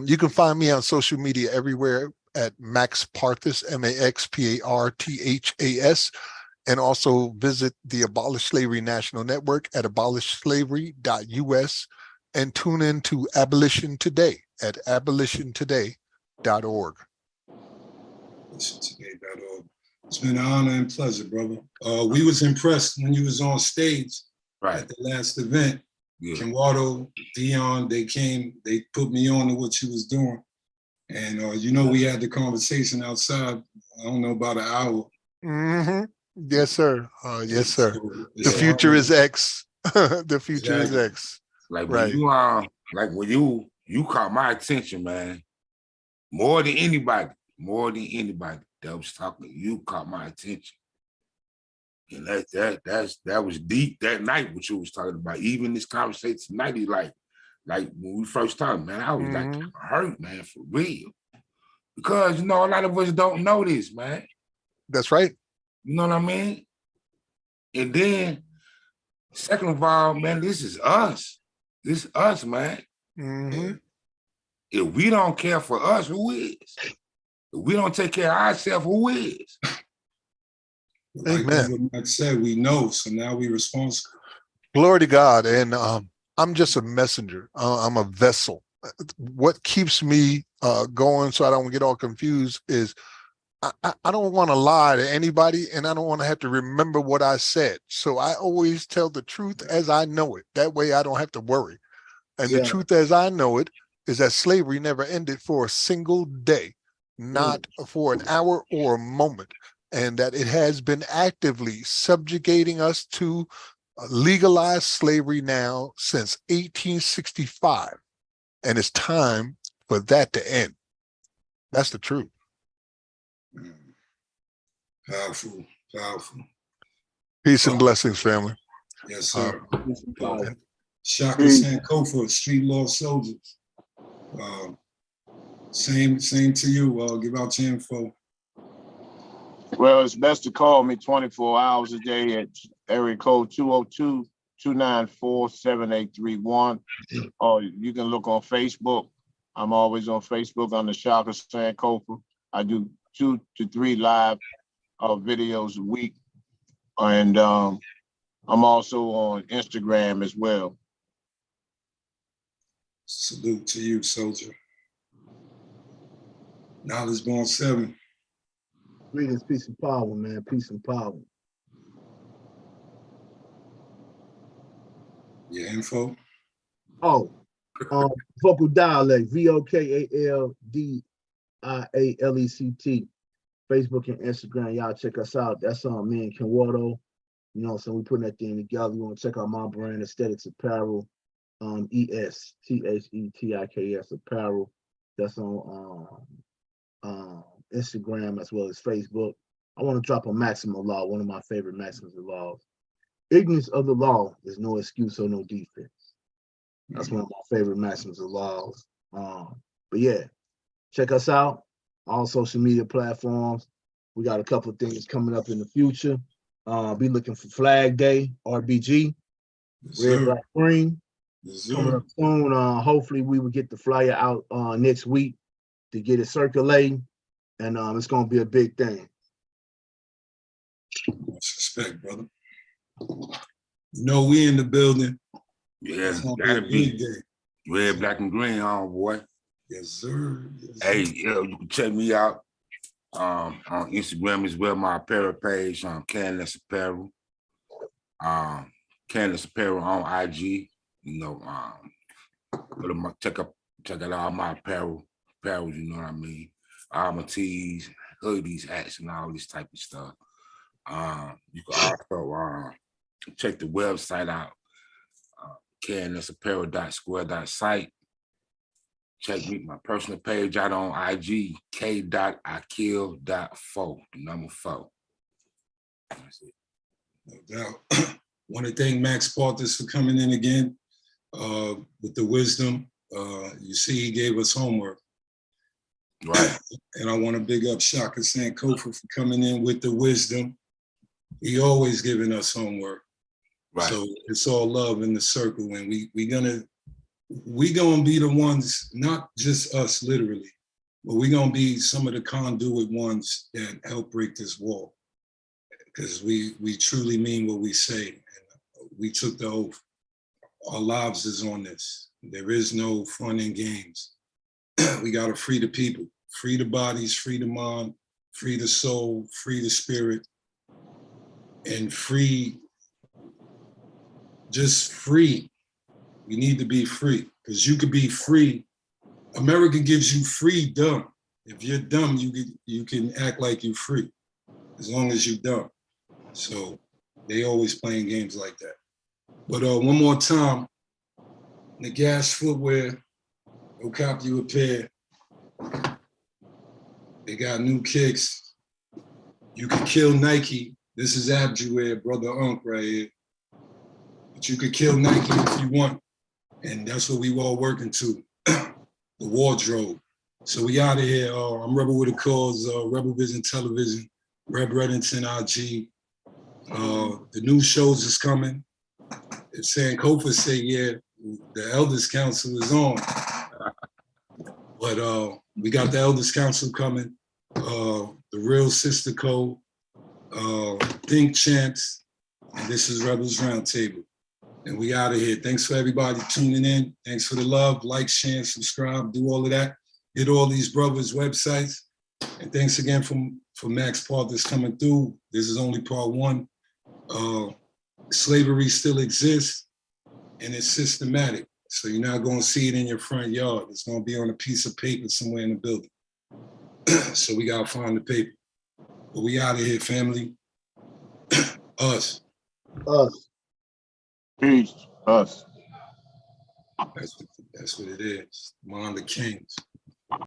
You can find me on social media everywhere at Max Parthas, MAXPARTHAS, and also visit the Abolish Slavery National Network at abolishslavery.us and tune in to Abolition Today at abolitiontoday.org.
Abolitiontoday.org. It's been an honor and pleasure, brother. We was impressed when you was on stage at the last event.
Yeah.
Kenwado, Dion, they came, they put me on to what you was doing. And you know, we had the conversation outside, I don't know, about an hour.
Mm-hmm. Yes, sir. Yes, sir.
So,
The future is X. The future is
Exactly.
X.
Like
Right.
when you caught my attention, man, more than anybody that was talking, you caught my attention. And that was deep that night, what you was talking about. Even this conversation tonight is like when we first talked, man, I was like kinda hurt, man, for real. Because, you know, a lot of us don't know this, man.
That's right.
You know what I mean? And then, second of all, man, this is us. This is us, man.
Mm-hmm.
If we don't care for us, who is? If we don't take care of ourselves, who is?
Like
Amen.
Max said, we know, so now we responsible.
Glory to God. And I'm just a messenger. I'm a vessel. What keeps me going so I don't get all confused is I don't want to lie to anybody, and I don't want to have to remember what I said. So I always tell the truth as I know it. That way I don't have to worry. And the truth as I know it is that slavery never ended for a single day, not for an hour or a moment, and that it has been actively subjugating us to legalized slavery now since 1865. And it's time for that to end. That's the truth.
Powerful, powerful.
Peace and blessings, family.
Yes, sir.
Power.
Shaka Sankofa, Street Law Soldiers. Same to you. Give out your info.
Well, it's best to call me 24 hours a day at area code 202-294-7831. Or you can look on Facebook. I'm always on Facebook on the Shaka Sankofa. I do 2 to 3 live videos a week. And I'm also on Instagram as well.
Salute to you, soldier. Knowledge Born 7.
Greetings, peace and power, man. Peace and power.
Your info.
Vocal dialect, VOKALDIALECT. Facebook and Instagram, y'all check us out. That's me and Kenwado. You know, so we putting that thing together. You want to check out my brand, Aesthetics Apparel, ESTHETIKS Apparel. That's on Instagram as well as Facebook. I want to drop a maximum law, one of my favorite maxims of laws. Ignorance of the law is no excuse or no defense. That's one of my favorite maxims of laws. But yeah, check us out. All social media platforms. We got a couple of things coming up in the future. Be looking for Flag Day, RBG, Red, Black, Green. Coming up soon. Hopefully we will get the flyer out next week to get it circulating. And it's gonna be a big thing.
Much respect, brother. You know, we in the building.
Yeah,
It's gonna
gotta
be a big
be
day.
red, black, and green, boy.
Yes, sir. Yes,
Hey,
sir.
you can check me out on Instagram as well. My apparel page on Canless Apparel. Canless Apparel on IG. You know, check out all my apparel. apparel, you know what I mean? Armor tees, hoodies, hats, and all this type of stuff. You can also check the website out, KNSapparel.square.site. Check me my personal page out on IG, k.akill.4, the number 4. That's it.
No doubt. Want to thank Max Parthas for coming in again with the wisdom. You see, he gave us homework.
Right.
And I want to big up Shaka Sankofa for coming in with the wisdom. He always giving us homework.
Right.
So it's all love in the circle. And we gonna be the ones, not just us literally, but we gonna be some of the conduit ones that help break this wall. Because we truly mean what we say. And we took the oath. Our lives is on this. There is no fun and games. We gotta free the people, free the bodies, free the mind, free the soul, free the spirit, and free, just free. We need to be free, because you could be free. America gives you freedom. If you're dumb, you can act like you're free, as long as you're dumb. So they always playing games like that. But one more time, the gas footwear, go cop you a pair. They got new kicks. You can kill Nike. This is Abjuwear, Brother Unk right here. But you could kill Nike if you want. And that's what we all working to, the wardrobe. So we out of here. I'm Rebel with a Cause, Rebel Vision Television, Reb Reddington IG. The new shows is coming. If Sankofa say, yeah, the Elders Council is on. But we got the Elders Council coming, the Real Sister Code, Think Champs, and this is Rebels Roundtable. And we out of here. Thanks for everybody tuning in. Thanks for the love. Like, share, subscribe, do all of that. Hit all these brothers' websites. And thanks again for Max Parthas coming through. This is only part 1. Slavery still exists, and it's systematic. So you're not going to see it in your front yard. It's going to be on a piece of paper somewhere in the building. So we got to find the paper. But we out of here, family. Us.
Us.
Peace. Us.
That's what it is. Mind the Kings.